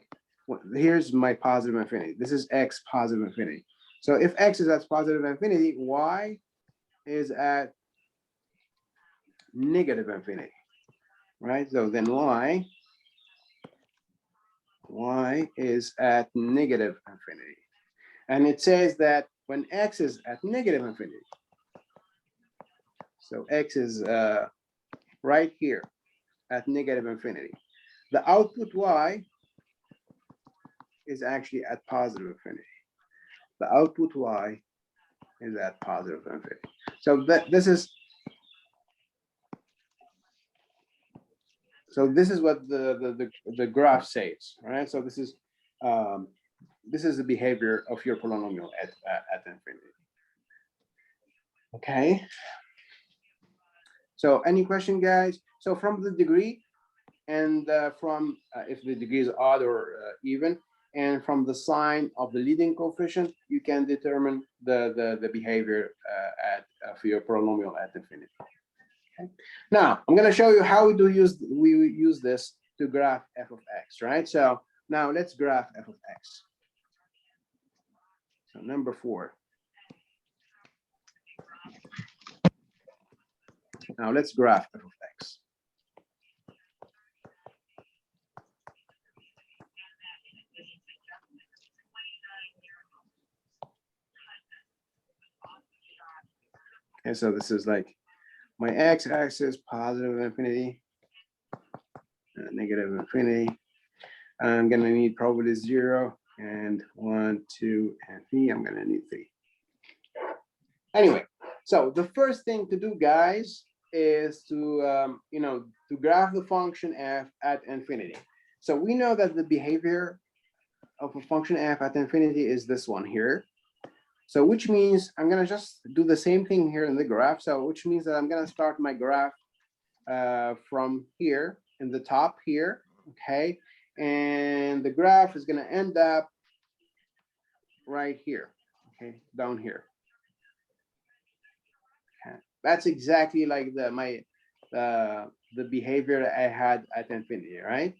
here's my positive infinity. This is x positive infinity. So if x is at positive infinity, y is at negative infinity, right? So then y is at negative infinity. And it says that when x is at negative infinity, so x is right here at negative infinity, the output y is actually at positive infinity. The output y is at positive infinity. So this is, so this is what the graph says, right? So this is the behavior of your polynomial at infinity. Okay. So any question, guys? So from the degree, and from if the degree is odd or even, and from the sign of the leading coefficient, you can determine the behavior for your polynomial at infinity. Okay. Now I'm going to show you how we use this to graph f of x, right? So now let's graph f of x. So number 4. Now let's graph f of x. Okay, so this is like my x-axis, positive infinity, negative infinity. I'm gonna need probably 0 and 1, 2, and 3. I'm gonna need 3. Anyway, so the first thing to do, guys, is to you know, to graph the function f at infinity. So we know that the behavior of a function f at infinity is this one here. So which means I'm gonna just do the same thing here in the graph. So which means that I'm gonna start my graph from here in the top here, okay? And the graph is gonna end up right here, okay, down here. Okay. That's exactly like the behavior that I had at infinity, right?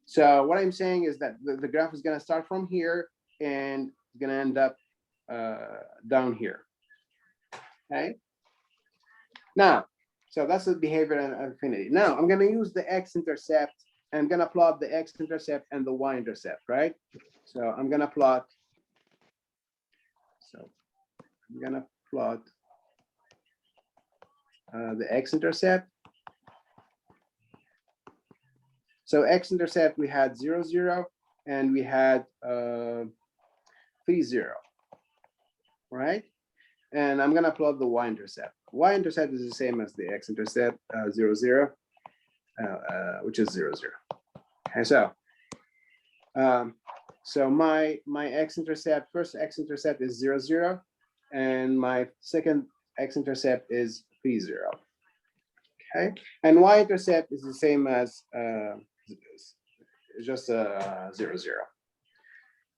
So what I'm saying is that the graph is gonna start from here and it's gonna end up down here. Okay. Now, so that's the behavior at infinity. Now I'm going to use the x-intercept. I'm going to plot the x-intercept and the y-intercept, right? So I'm going to plot. So I'm going to plot the x-intercept. So x-intercept, we had 0, 0, and we had 3, 0. Right? And I'm gonna plot the y-intercept. Y-intercept is the same as the x-intercept, 0, 0, which is 0, 0. Okay, so my x-intercept, first x-intercept is 0, 0, and my second x-intercept is 3, 0. Okay, and y-intercept is the same as just 0, 0.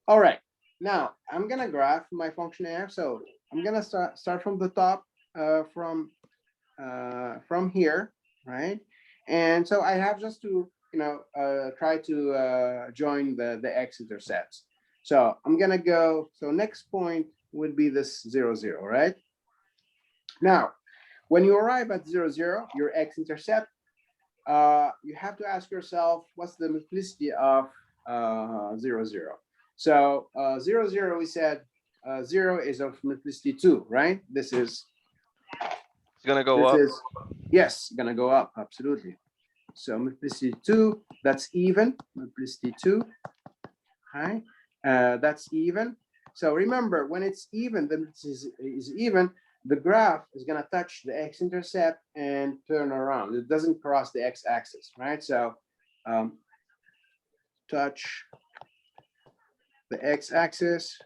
All right, now I'm gonna graph my function f. So I'm gonna start from the top, from here, right? And so I have just to, try to join the x-intercepts. So I'm gonna go, so next point would be this 0, 0, right? Now, when you arrive at 0, 0, your x-intercept, you have to ask yourself, what's the multiplicity of 0, 0? So 0, 0, we said 0 is of multiplicity 2, right? This is, It's gonna go up. yes, gonna go up, absolutely. So multiplicity 2, that's even, multiplicity 2, right? That's even. So remember, when it's even, the multiplicity is even, the graph is gonna touch the x-intercept and turn around. It doesn't cross the x-axis, right? So touch the x-axis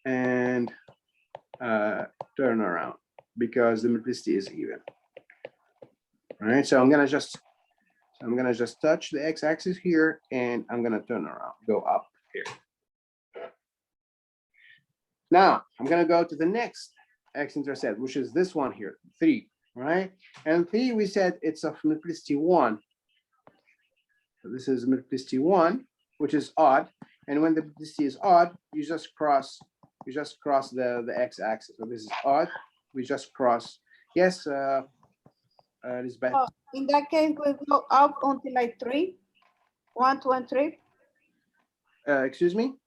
and turn around because the multiplicity is even. All right, so I'm gonna just touch the x-axis here, and I'm gonna turn around, go up here. Now I'm gonna go to the next x-intercept, which is this one here, 3, right? And 3, we said it's of multiplicity 1. So this is multiplicity 1, which is odd. And when the multiplicity is odd, you just cross the x-axis. So this is odd. We just cross. Yes, Lisbeth. So in that case, we go up until like 3, 1, 2, and 3. Excuse me?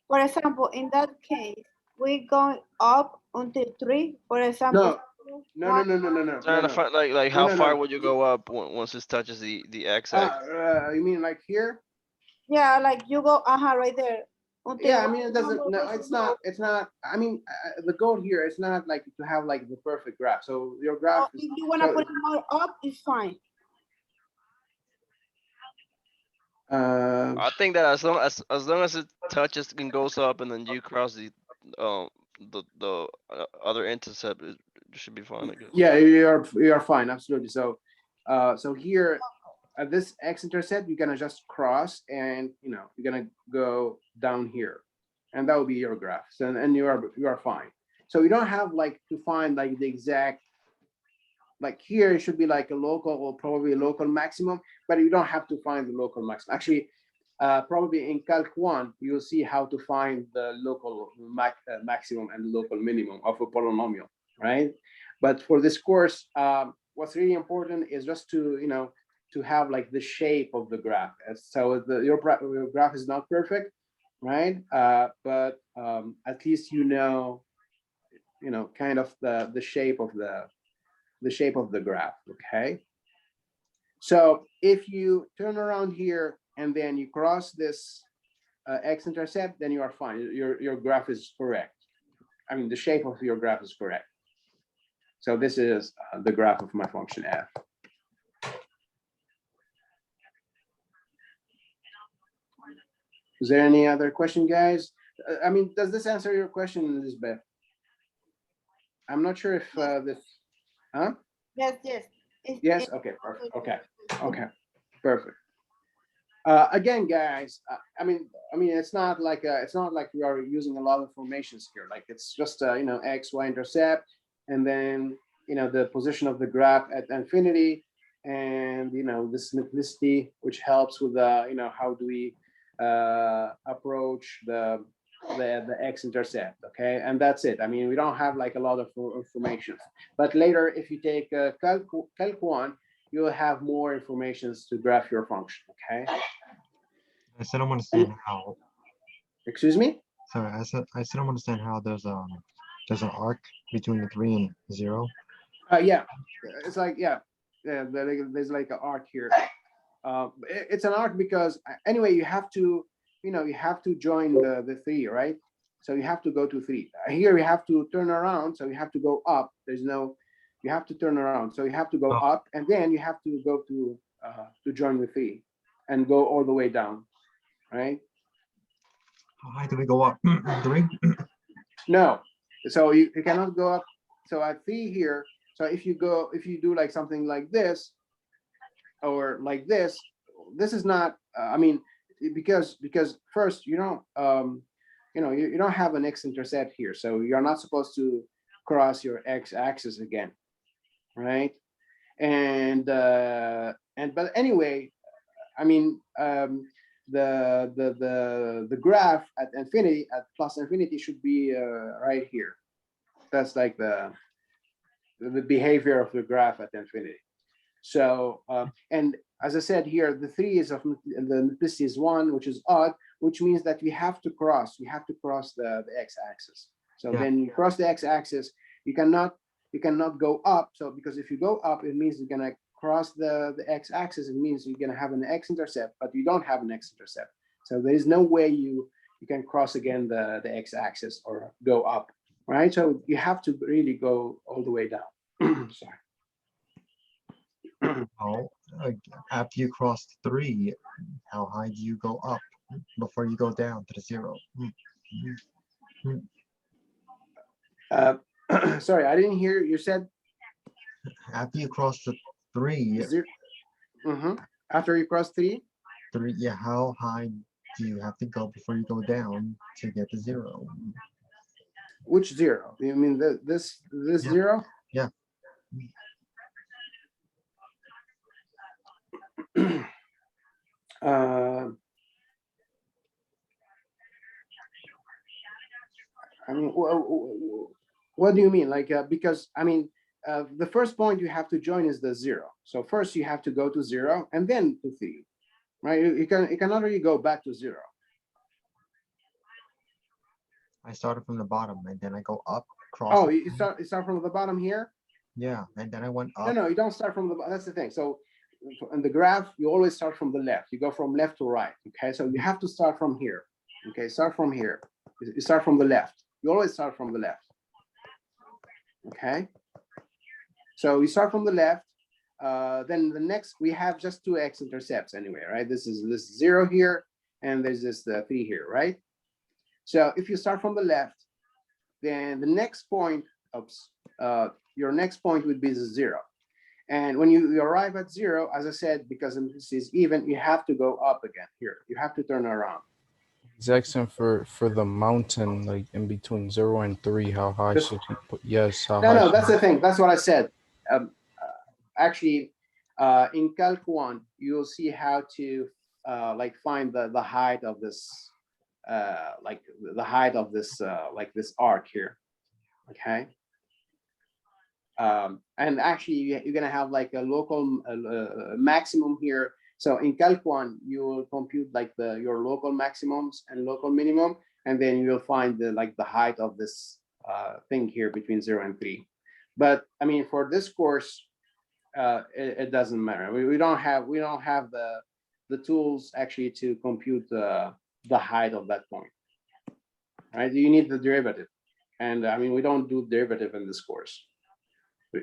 For example, in that case, we going up until 3. For example, No. one, Trying to find like how No. far would you go up once it touches the x-axis? You mean like here? yeah, like you go, right there. Until Yeah, I mean, it doesn't, no, it's not, I mean, the goal here is not like to have like the perfect graph. So your graph If is, you wanna so- put it more up, it's fine. I think that as long as it touches and goes up, and then you cross the other intercept, it should be fine, I guess. yeah, you are fine, absolutely. So, so here at this x-intercept, you're gonna just cross, and you're gonna go down here, and that will be your graph. So, and you are fine. So you don't have like to find like the exact, like here it should be like a local, or probably a local maximum, but you don't have to find the local maximum. Actually, probably in Calc 1, you'll see how to find the local maximum and local minimum of a polynomial, right? But for this course, what's really important is just to, to have like the shape of the graph. So your graph is not perfect, right? But at least kind of the shape of the graph, okay? So if you turn around here and then you cross this x-intercept, then you are fine. Your graph is correct. I mean, the shape of your graph is correct. So this is the graph of my function f. Is there any other question, guys? I mean, does this answer your question, Elizabeth? I'm not sure if this, huh? Yes. Yes, okay, perfect. Okay, perfect. Again, guys, I mean, it's not like we are using a lot of formations here. Like it's just x, y intercept, and then the position of the graph at infinity, and this simplicity, which helps with how do we approach the x-intercept, okay? And that's it. I mean, we don't have like a lot of information, but later if you take calc 1, you'll have more informations to graph your function, okay? I still don't understand how. Excuse me? Sorry, I still don't understand how there's an arc between the 3 and 0. Yeah, it's like, there's like an arc here. It's an arc because anyway, you have to join the 3, right? So you have to go to 3. Here you have to turn around, so you have to go up. You have to turn around, so you have to go up, and then you have to go to join the 3 and go all the way down, right? How high do we go up? 3? No, so you cannot go up. So at 3 here, so if you do like something like this or like this is not, I mean, because first, you know, you don't have an x-intercept here, so you're not supposed to cross your x-axis again, right? And but anyway, I mean, the graph at infinity, at plus infinity, should be right here. That's like the behavior of the graph at infinity. So and as I said here, the 3 is of the multiplicity is 1, which is odd, which means that we have to cross the x-axis. So Yeah. then you cross the x-axis, you cannot go up. So because if you go up, it means you're gonna cross the x-axis. It means you're gonna have an x-intercept, but you don't have an x-intercept. So there is no way you can cross again the x-axis or go up, right? So you have to really go all the way down. Sorry. Oh, after you cross 3, how high do you go up before you go down to the 0? Sorry, I didn't hear you said After you cross the 3, 0. After you cross 3, yeah, how high do you have to go before you go down to get to 0? which 0? You mean this Yeah. 0? Yeah. I mean, what do you mean? Like, because I mean, the first point you have to join is the 0. So first you have to go to 0 and then to 3, right? You cannot really go back to 0. I started from the bottom and then I go up, cross. Oh, you start from the bottom here? Yeah, and then I went up. No, you don't start from the bottom. That's the thing. So in the graph, you always start from the left. You go from left to right. Okay, so you have to start from here. Okay, start from here. You start from the left. You always start from the left. Okay, so you start from the left. Then the next, we have just 2 x-intercepts anyway, right? This is this 0 here, and there's this 3 here, right? So if you start from the left, then the next point, your next point would be the 0. And when you arrive at 0, as I said, because this is even, you have to go up again here. You have to turn around. He's asking for the mountain, like in between 0 and 3. How high should he put? Yes. How high? No, should that's the thing. That's what I said. Actually, in Calc 1, you'll see how to like find the height of this, like the height of this, like this arc here. Okay. And actually, you're gonna have like a local maximum here. So in Calc 1, you will compute like your local maximums and local minimum, and then you'll find the height of this thing here between 0 and 3. But I mean, for this course, it doesn't matter. We don't have the tools actually to compute the height of that point. Right? You need the derivative, and I mean, we don't do derivative in this course.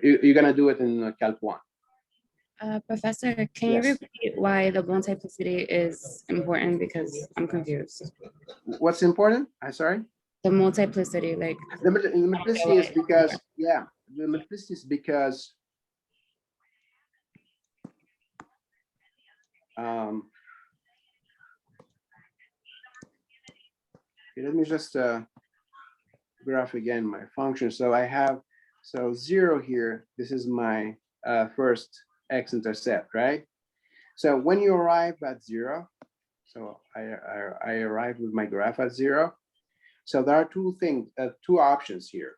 You're gonna do it in Calc 1. Professor, can you Yes. repeat why the multiplicity is important? Because I'm confused. What's important? I'm sorry. The multiplicity, like The multiplicity is because, yeah, the multiplicity is because okay, let me just graph again my function. So I have 0 here. This is my first x-intercept, right? So when you arrive at 0, so I arrive with my graph at 0. So there are 2 things, 2 options here.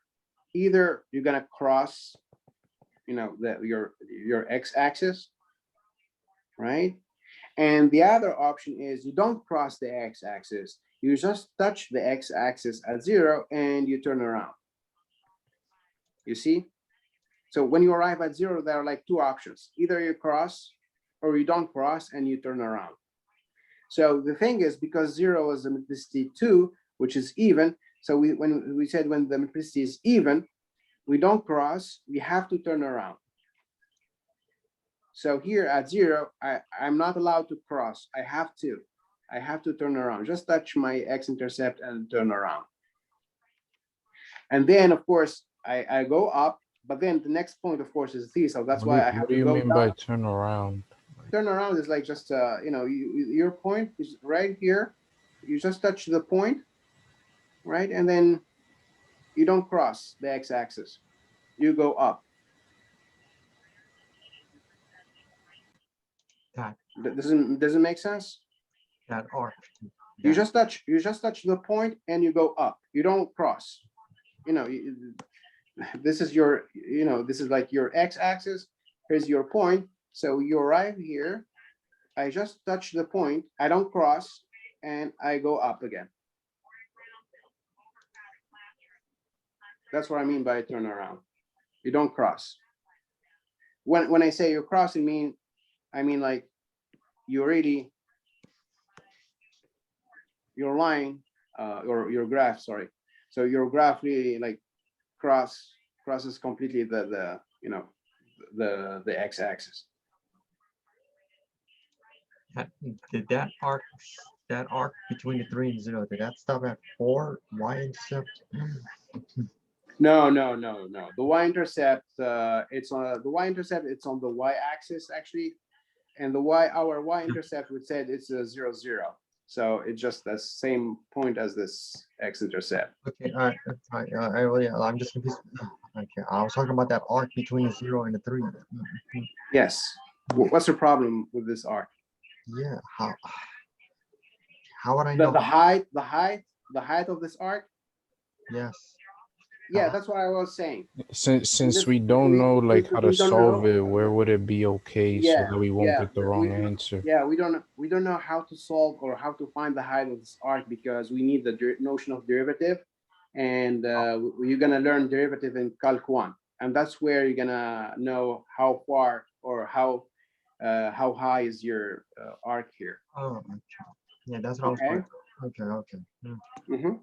Either you're gonna cross, your x-axis, right? And the other option is you don't cross the x-axis. You just touch the x-axis at 0 and you turn around. You see? So when you arrive at 0, there are like 2 options. Either you cross or you don't cross and you turn around. So the thing is, because 0 is the multiplicity 2, which is even, so when we said when the multiplicity is even, we don't cross, we have to turn around. So here at 0, I'm not allowed to cross. I have to turn around. Just touch my x-intercept and turn around. And then, of course, I go up, but then the next point, of course, is 3. So that's why I have What do to you go mean down. by turn around? turnaround is like just your point is right here. You just touch the point, right, and then you don't cross the x-axis. You go up. That Doesn't make sense? that arc. You that- just touch the point and you go up. You don't cross. This is your, this is like your x-axis. Here's your point. So you arrive here. I just touch the point. I don't cross, and I go up again. That's what I mean by turnaround. You don't cross. When I say you're crossing, I mean like you already, your line or your graph, sorry. So your graph really like crosses completely the x-axis. Did that arc between the 3 and 0, did that stop at 4 y-intercept? No. The y-intercept, it's on the y-intercept. It's on the y-axis actually, and our y-intercept, we said it's a 0, 0. So it's just the same point as this x-intercept. Okay, all right. I'm just confused. Okay, I was talking about that arc between the 0 and the 3. Yes. What's the problem with this arc? Yeah, how would I know? The height of this arc. Yes. Yeah, that's what I was saying. Since we don't know like how to we don't solve know. it, where would it be okay so Yeah, that we won't yeah, get the wrong answer? Yeah, we don't know how to solve or how to find the height of this arc, because we need the notion of derivative, and you're gonna learn derivative in Calc 1, and that's where you're gonna know how far or how high is your arc here. Oh, okay. Yeah, that's what I was Okay. trying. Okay. Mm-hmm.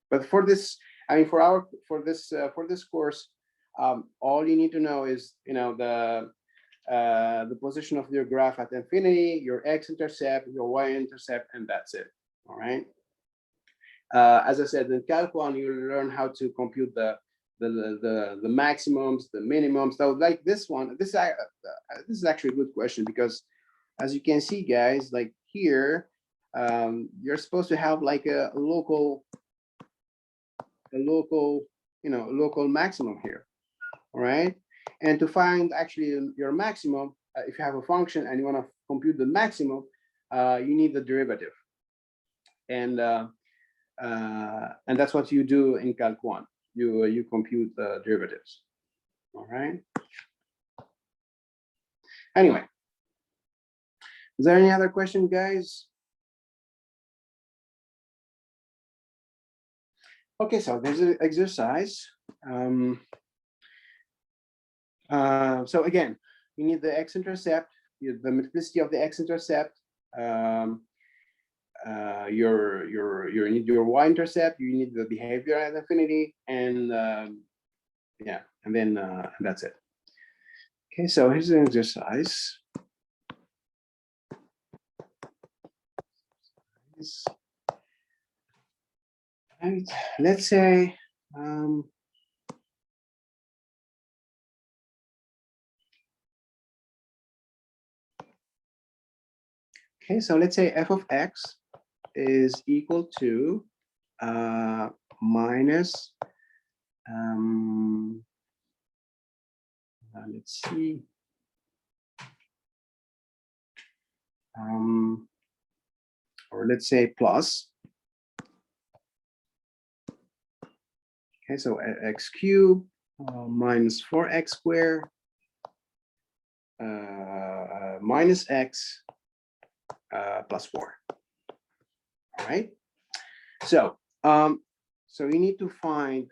But for this, I mean, for this course, all you need to know is the position of your graph at infinity, your x-intercept, your y-intercept, and that's it. All right. As I said, in Calc 1, you learn how to compute the maximums, the minimums. So like this one, this is actually a good question, because as you can see, guys, like here, you're supposed to have like a local maximum here. All right. And to find actually your maximum, if you have a function and you want to compute the maximum, you need the derivative. And that's what you do in Calc 1. You compute the derivatives. All right. Anyway, is there any other question, guys? Okay, so there's an exercise. So again, you need the x-intercept, the multiplicity of the x-intercept. You need your y-intercept. You need the behavior at infinity, and yeah, and then that's it. Okay, so here's an exercise. Right, let's say okay, so let's say f of x is equal to minus let's see, or let's say plus. Okay, so x cubed minus 4x squared minus x plus 4. All right. So so you need to find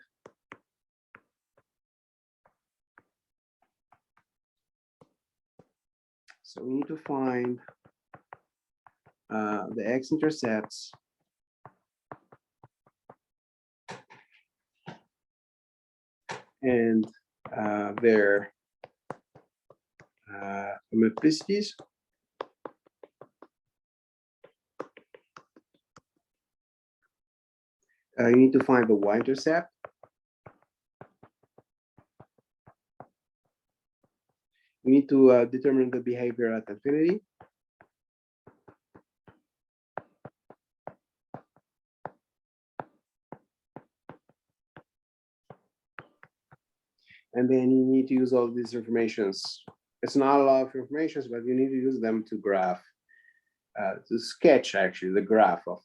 the x-intercepts and their multiplicities. You need to find the y-intercept. we need to determine the behavior at infinity. And then you need to use all these informations. It's not a lot of information, but you need to use them to graph, to sketch actually the graph of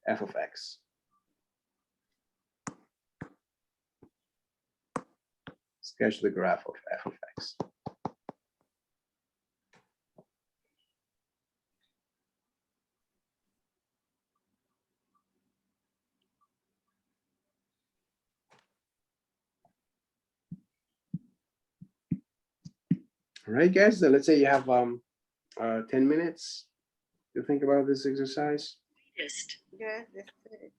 f of x. Sketch the graph of f of x. All right, guys, so let's say you have 10 minutes to think about this exercise. Yes, that's it.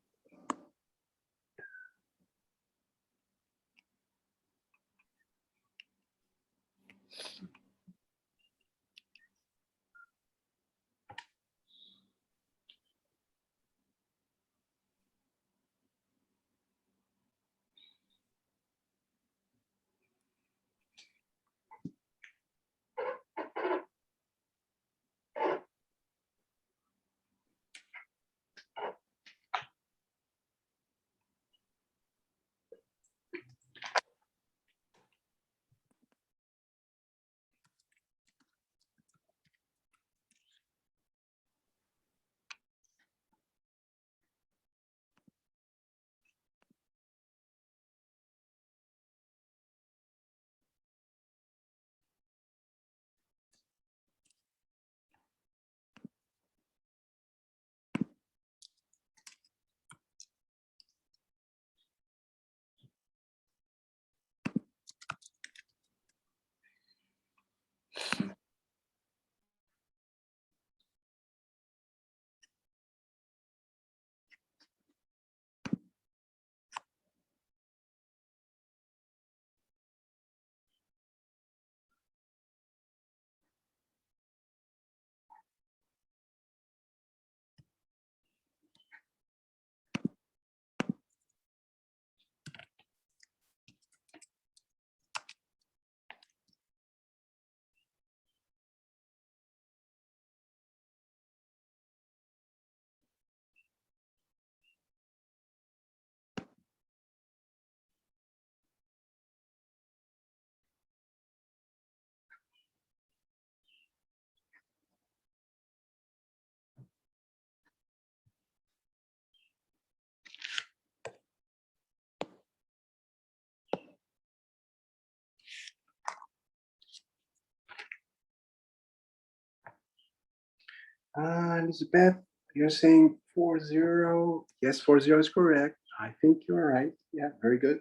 Elizabeth, you're saying 40. Yes, 40 is correct. I think you're right. Yeah, very good.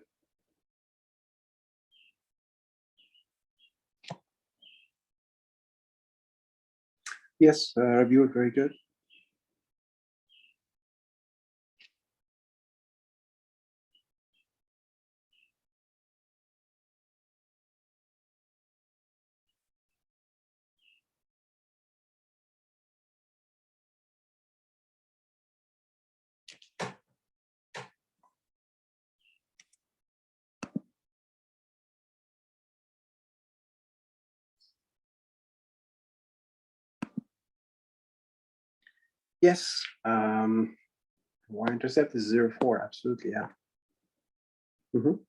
Yes, review it, very good. Yes, y-intercept is 0, 4, absolutely, yeah. Mhm.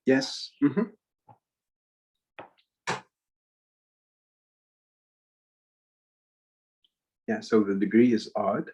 Yes. Mhm. Yeah, so the degree is odd.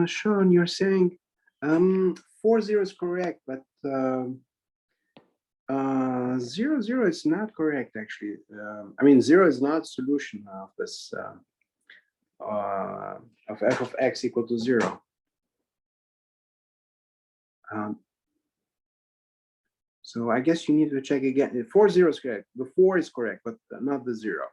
Sean, you're saying 40 is correct, but 00 is not correct actually. I mean 0 is not solution of this of f of x equal to 0. So I guess you need to check again. 40 is correct. The 4 is correct, but not the 0.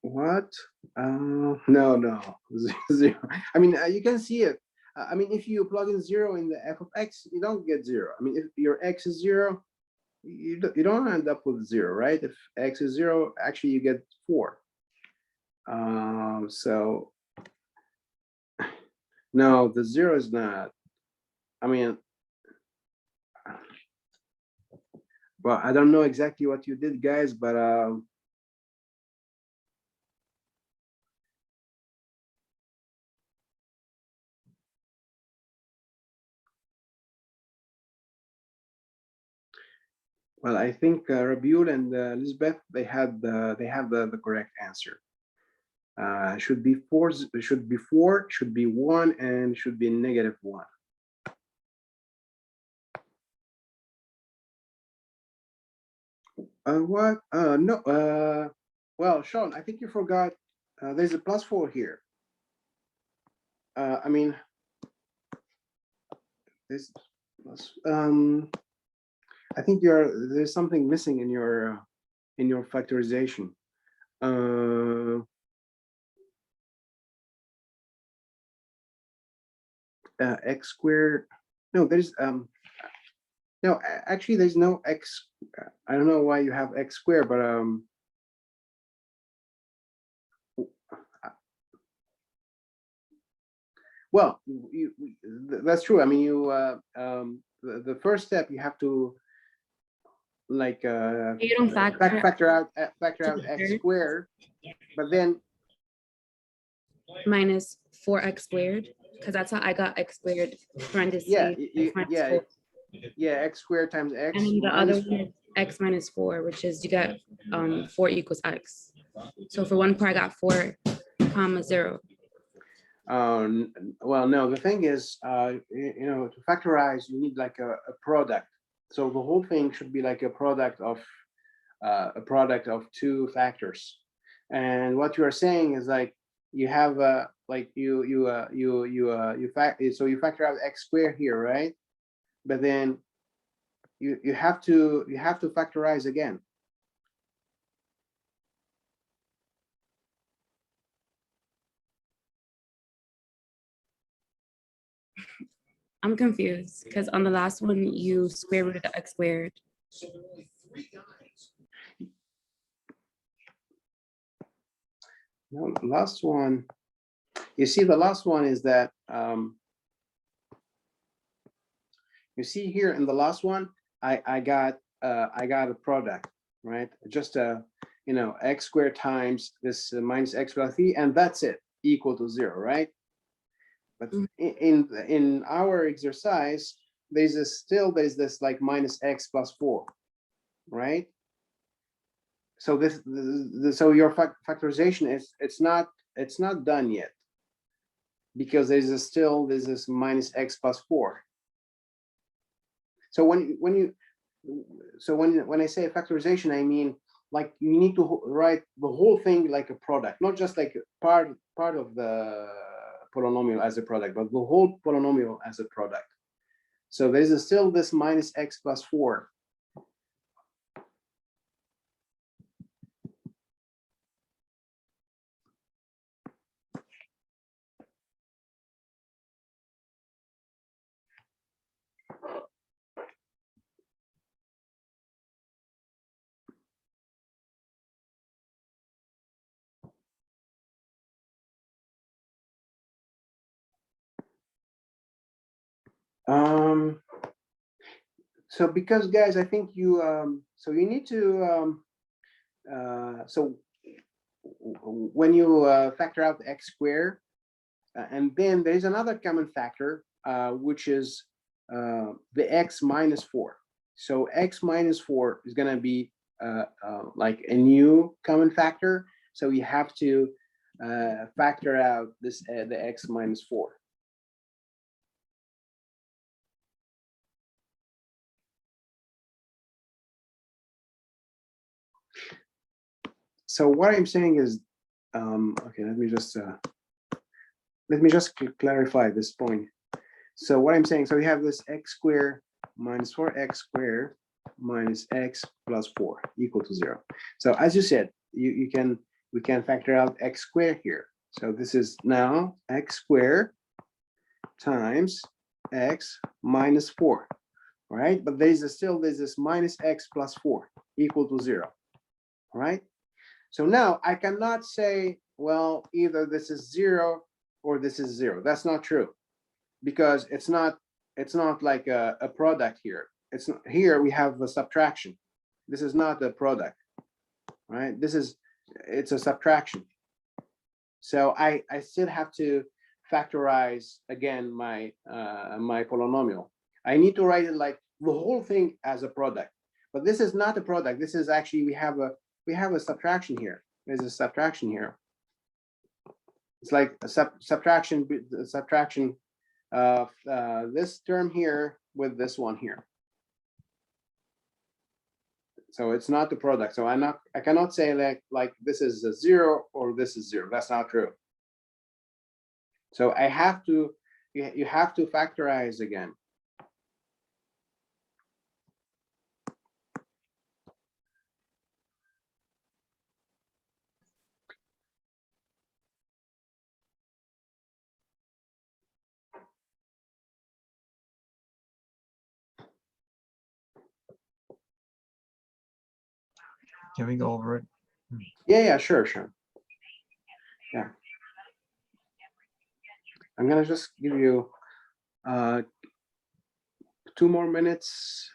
What? No, 0. I mean, you can see it. I mean, if you plug in 0 in the f of x, you don't get 0. I mean, if your x is 0, you don't end up with 0, right? If x is 0, actually you get 4. So no, the 0 is not. I mean, well, I don't know exactly what you did, guys, but well, I think Rabiul and Elizabeth, they have the correct answer. Should be 4, should be 4, should be 1, and should be -1. What? No. Well, Sean, I think you forgot. There's a +4 here. I mean, this plus. I think there's something missing in your factorization. X squared. No, there's no. Actually, there's no x. I don't know why you have x squared, but well, that's true. I mean, the first step you have to like You don't factor out x together. squared, but then minus 4x squared, because that's how I got x squared parentheses. yeah, x minus 4. yeah, x squared times x. And then the minus, other one is x minus 4, which is you get 4 equals x. So for one part, I got 4 comma 0. well, no, the thing is, to factorize, you need like a product. So the whole thing should be like a product of 2 factors. And what you are saying is like you have like you factor out x squared here, right? But then you have to factorize again. I'm confused because on the last one, you square rooted the x squared. No, the last one, you see, the last one is that you see here in the last one, I got a product, right? Just x squared times this minus x plus 3, and that's it, equal to 0, right? But Mhm. in our exercise, there's this like minus x plus 4, right? So so your factorization is it's not done yet, because there's this minus x plus 4. So when I say factorization, I mean like you need to write the whole thing like a product, not just like part of the polynomial as a product, but the whole polynomial as a product. So there's still this minus x plus 4. So because guys, I think you so you need to so when you factor out the x squared, and then there is another common factor, which is the x minus 4. So x minus 4 is going to be like a new common factor. So you have to factor out this the x minus 4. So what I'm saying is, okay, let me just clarify this point. So what I'm saying, so we have this x squared minus 4x squared minus x plus 4 equal to 0. So as you said, we can factor out x squared here. So this is now x squared times x minus 4, right? But there's this minus x plus 4 equal to 0, right? So now I cannot say, well, either this is 0 or this is 0. That's not true, because it's not like a product here. It's not, here we have a subtraction. This is not the product, right? It's a subtraction. So I still have to factorize again my my polynomial. I need to write it like the whole thing as a product, but this is not a product. This is actually we have a subtraction here. There's a subtraction here. It's like a subtraction of this term here with this one here. So it's not the product. So I cannot say like this is a 0 or this is 0. That's not true. So I have to, you have to factorize again. Can we go over it? Yeah, sure. Yeah. I'm gonna just give you 2 more minutes.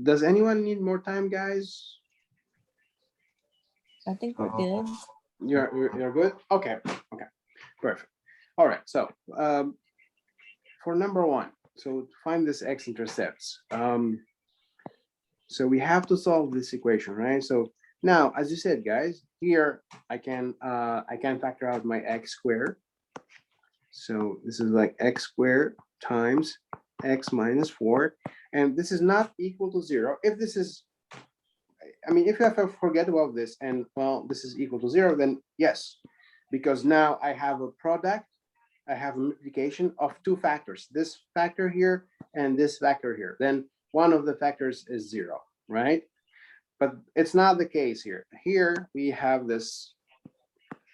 Does anyone need more time, guys? I think we're good. You're good? Okay, perfect. All right, so for number 1, so to find this x-intercepts, so we have to solve this equation, right? So now, as you said, guys, here I can factor out my x squared. So this is like x squared times x minus 4, and this is not equal to 0. If this is, I mean, if I forget about this and well, this is equal to 0, then yes, because now I have a product, I have a multiplication of two factors, this factor here and this factor here. Then one of the factors is 0, right? But it's not the case here. Here we have this,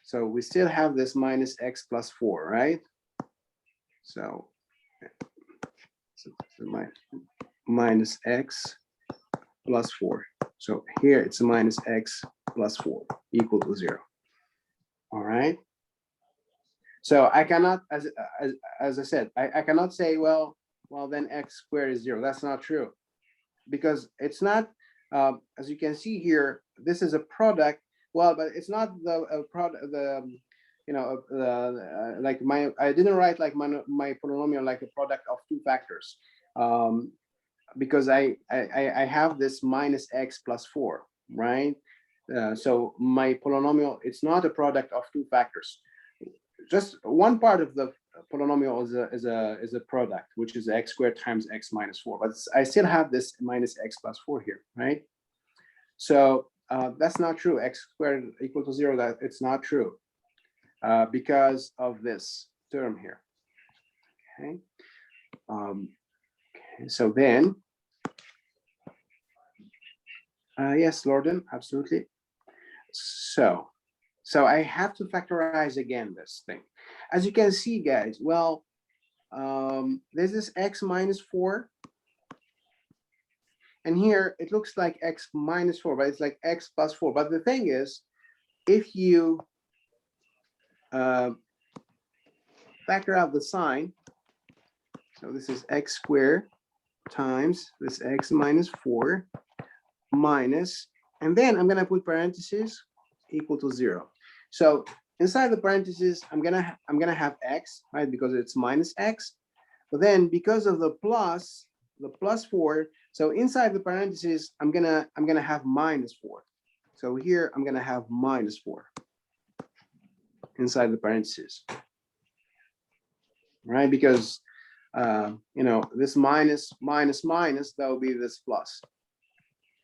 so we still have this minus x plus 4, right? So, my minus x plus 4. So here it's minus x plus 4 equal to 0. All right. So I cannot, as I said, I cannot say, well, then x squared is 0. That's not true, because it's not, as you can see here, this is a product. Well, but it's not the product, like I didn't write like my polynomial like a product of two factors, because I have this minus x plus 4, right? So my polynomial, it's not a product of two factors. Just one part of the polynomial is a product, which is x squared times x minus 4. But I still have this minus x plus 4 here, right? So that's not true. X squared equal to 0. That it's not true because of this term here. Okay. So then, yes, Lorden, absolutely. So I have to factorize again this thing. As you can see, guys, well, there's this x minus 4. And here it looks like x minus 4, but it's like x plus 4. But the thing is, if you factor out the sign, so this is x squared times this x minus 4 minus, and then I'm gonna put parentheses equal to 0. So inside the parentheses, I'm gonna have x, right? Because it's minus x. But then because of the plus 4, so inside the parentheses, I'm gonna have minus 4. So here I'm gonna have minus 4 inside the parentheses, right? Because this minus, that will be this plus.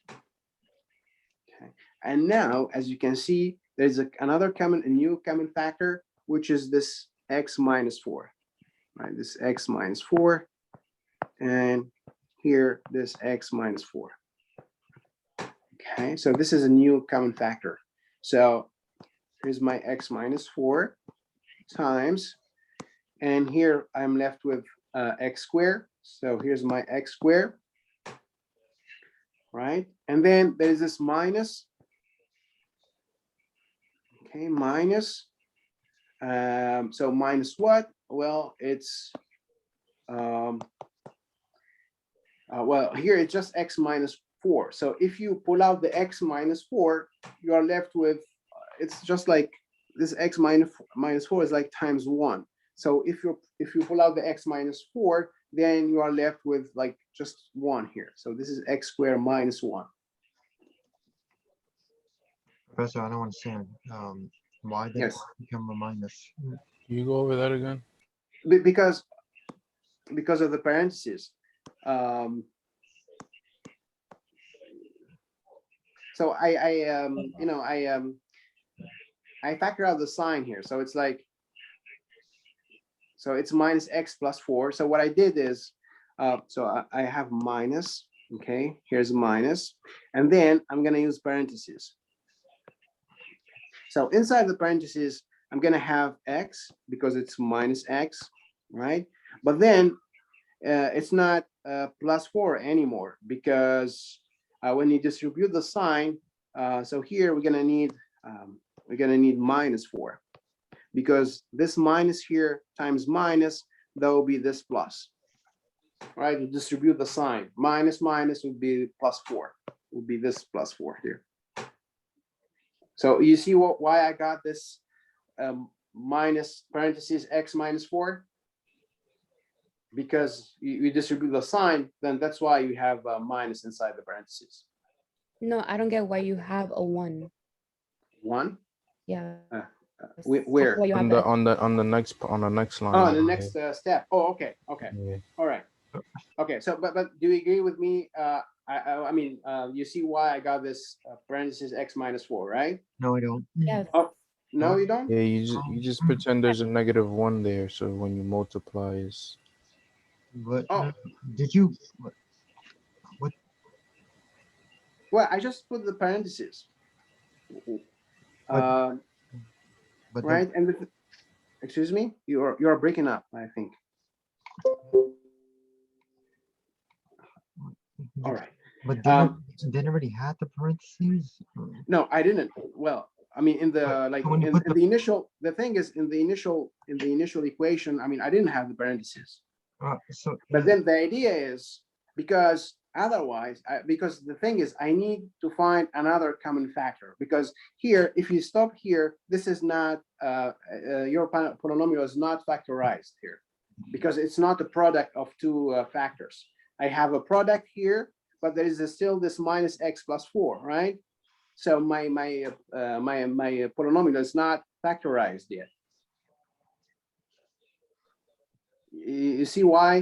Okay. And now, as you can see, there's a new common factor, which is this x minus 4, right? This x minus 4, and here this x minus 4. Okay, so this is a new common factor. So here's my x minus 4 times, and here I'm left with x squared. So here's my x squared, right? And then there's this minus. Okay, minus. So minus what? Well, it's well, here it's just x minus 4. So if you pull out the x minus 4, you are left with, it's just like this x minus 4 is like times 1. So if you pull out the x minus 4, then you are left with like just 1 here. So this is x squared minus 1. Professor, I don't understand. Why did it Yes. become a minus? Can you go over that again? Because of the parentheses. So I factor out the sign here. So it's like, so it's minus x plus 4. So what I did is, so I have minus, okay, here's minus, and then I'm gonna use parentheses. So inside the parentheses, I'm gonna have x because it's minus x, right? But then it's not plus 4 anymore, because when you distribute the sign, so here we're gonna need minus 4, because this minus here times minus, that will be this plus, right? You distribute the sign, minus would be plus 4, would be this plus 4 here. So you see why I got this minus parentheses x minus 4? Because you distribute the sign, then that's why you have a minus inside the parentheses. No, I don't get why you have a 1. 1? Yeah. Where? Why you On have the next line. Oh, the next step. Oh, okay. Yeah. All right. Okay. So, but do you agree with me? I mean, you see why I got this parenthesis x minus 4, right? No, I don't. Yes. Oh, no, you don't? Yeah, you just pretend there's a -1 there, so when you multiply is But Oh, did you? What? well, I just put the parentheses. But Uh, but the, right, and excuse me, you're breaking up, I think. All right. but Um, didn't already had the parentheses. No, I didn't. Well, I mean, in the But like when you in put the initial, the thing is in the initial equation, I mean, I didn't have the parentheses. So But then the idea is because otherwise, because the thing is, I need to find another common factor because here, if you stop here, this is not your polynomial is not factorized here because it's not a product of two factors. I have a product here, but there is still this minus x plus 4, right? So my polynomial is not factorized yet. You see why?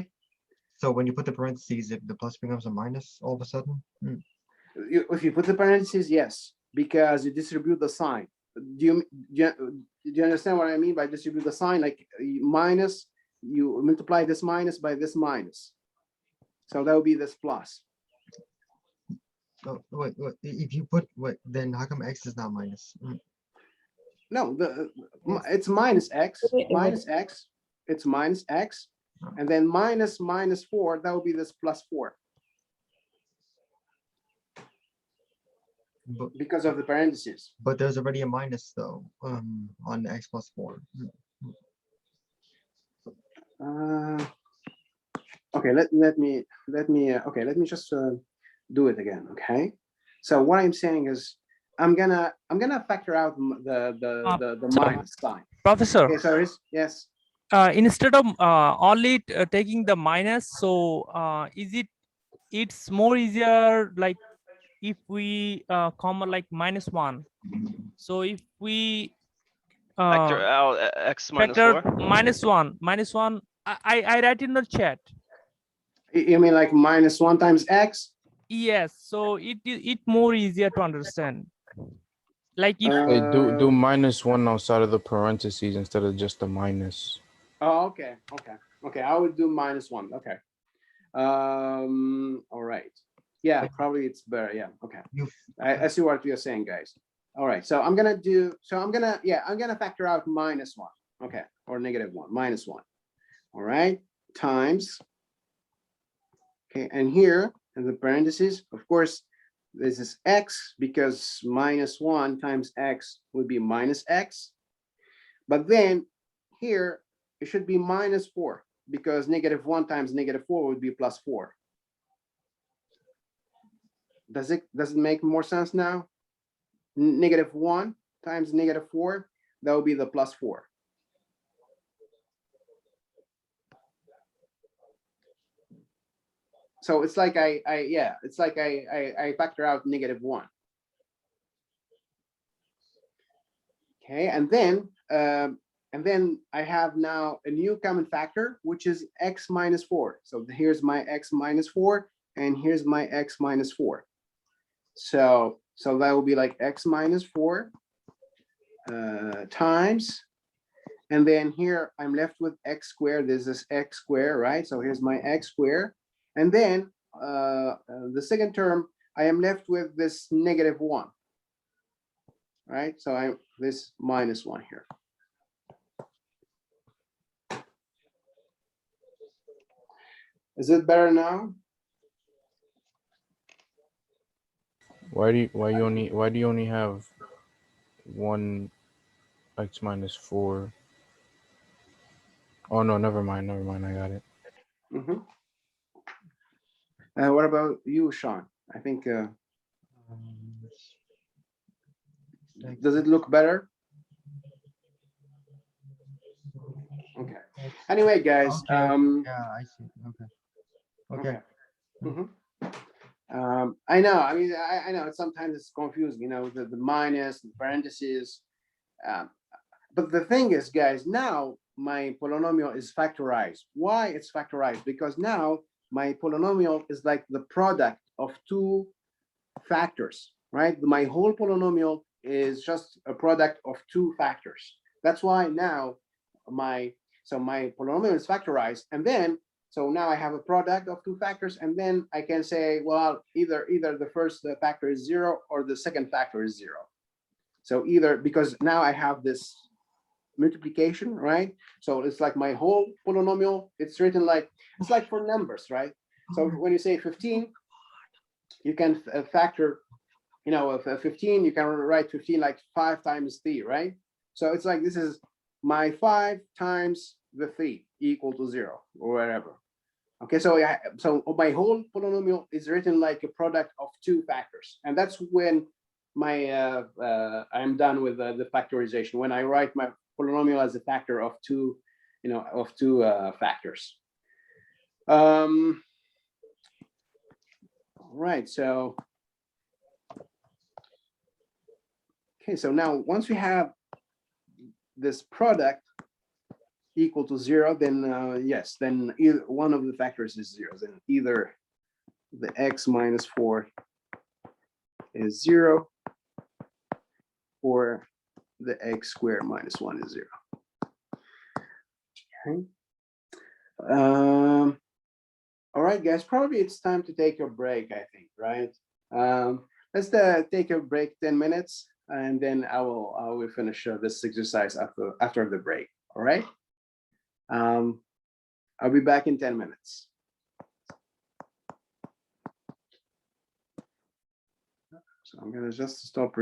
so when you put the parentheses, if the plus becomes a minus all of a sudden. If you put the parentheses, yes, because you distribute the sign. Do you understand what I mean by distribute the sign? Like minus, you multiply this minus by this minus. So that would be this plus. Oh, wait, if you put then how come x is not minus? No, it's minus x, minus x. It's minus x, and then minus 4. That would be this plus 4 But because of the parentheses. there's already a minus though on x plus 4. Okay, let me okay, let me just do it again. Okay, so what I'm saying is I'm gonna factor out the minus sign. Professor, Okay, so yes. instead of only taking the minus, so it's more easier like if we comma like -1. So if we Factor out x minus factor 4. -1, I write in the chat. You mean like minus 1 times x? Yes, so it more easier to understand. Like if hey, do -1 outside of the parentheses instead of just the minus. Oh, okay. I would do -1. Okay. All right. Yeah, probably it's better. Yeah. Okay. I see what you're saying, guys. All right. So I'm gonna factor out -1. Okay, or -1, -1. All right, times. Okay, and here in the parentheses, of course, this is x because -1 times x would be minus x. But then here it should be -4 because -1 times -4 would be plus 4. Does it make more sense now? -1 times -4, that would be the plus 4. So it's like I factor out -1. Okay, and then I have now a new common factor, which is x minus 4. So here's my x minus 4, and here's my x minus 4. So that will be like x minus 4 times, and then here I'm left with x squared. This is x squared, right? So here's my x squared, and then the second term I am left with this -1, right? So I this -1 here. Is it better now? Why do you only have one x minus 4? Oh no, never mind. I got it. Mm-hmm. What about you, Sean? I think does it look better? Okay. Anyway, guys. Yeah, I see. Okay. Mhm. I know. I mean, I know. Sometimes it's confusing. You know, the minus, the parentheses. But the thing is, guys, now my polynomial is factorized. Why it's factorized? Because now my polynomial is like the product of two factors, right? My whole polynomial is just a product of two factors. That's why now my polynomial is factorized, and then so now I have a product of two factors, and then I can say, well, either the first factor is 0 or the second factor is 0. So either, because now I have this multiplication, right? So it's like my whole polynomial, it's written like, it's like for numbers, right? So when you say 15, you can factor, you know, 15, you can write 15 like 5 times 3, right? So it's like, this is my 5 times the 3 equal to 0 or whatever. Okay, so so my whole polynomial is written like a product of two factors, and that's when my I'm done with the factorization. When I write my polynomial as a factor of two, you know, of two factors. Right. So okay. So now once we have this product equal to 0, then yes, then either one of the factors is 0. Then either the x minus 4 is 0, or the x squared minus 1 is 0. Okay. All right, guys. Probably it's time to take a break, I think, right? Let's take a break 10 minutes, and then I will finish this exercise after the break. All right. I'll be back in 10 minutes. So I'm gonna just stop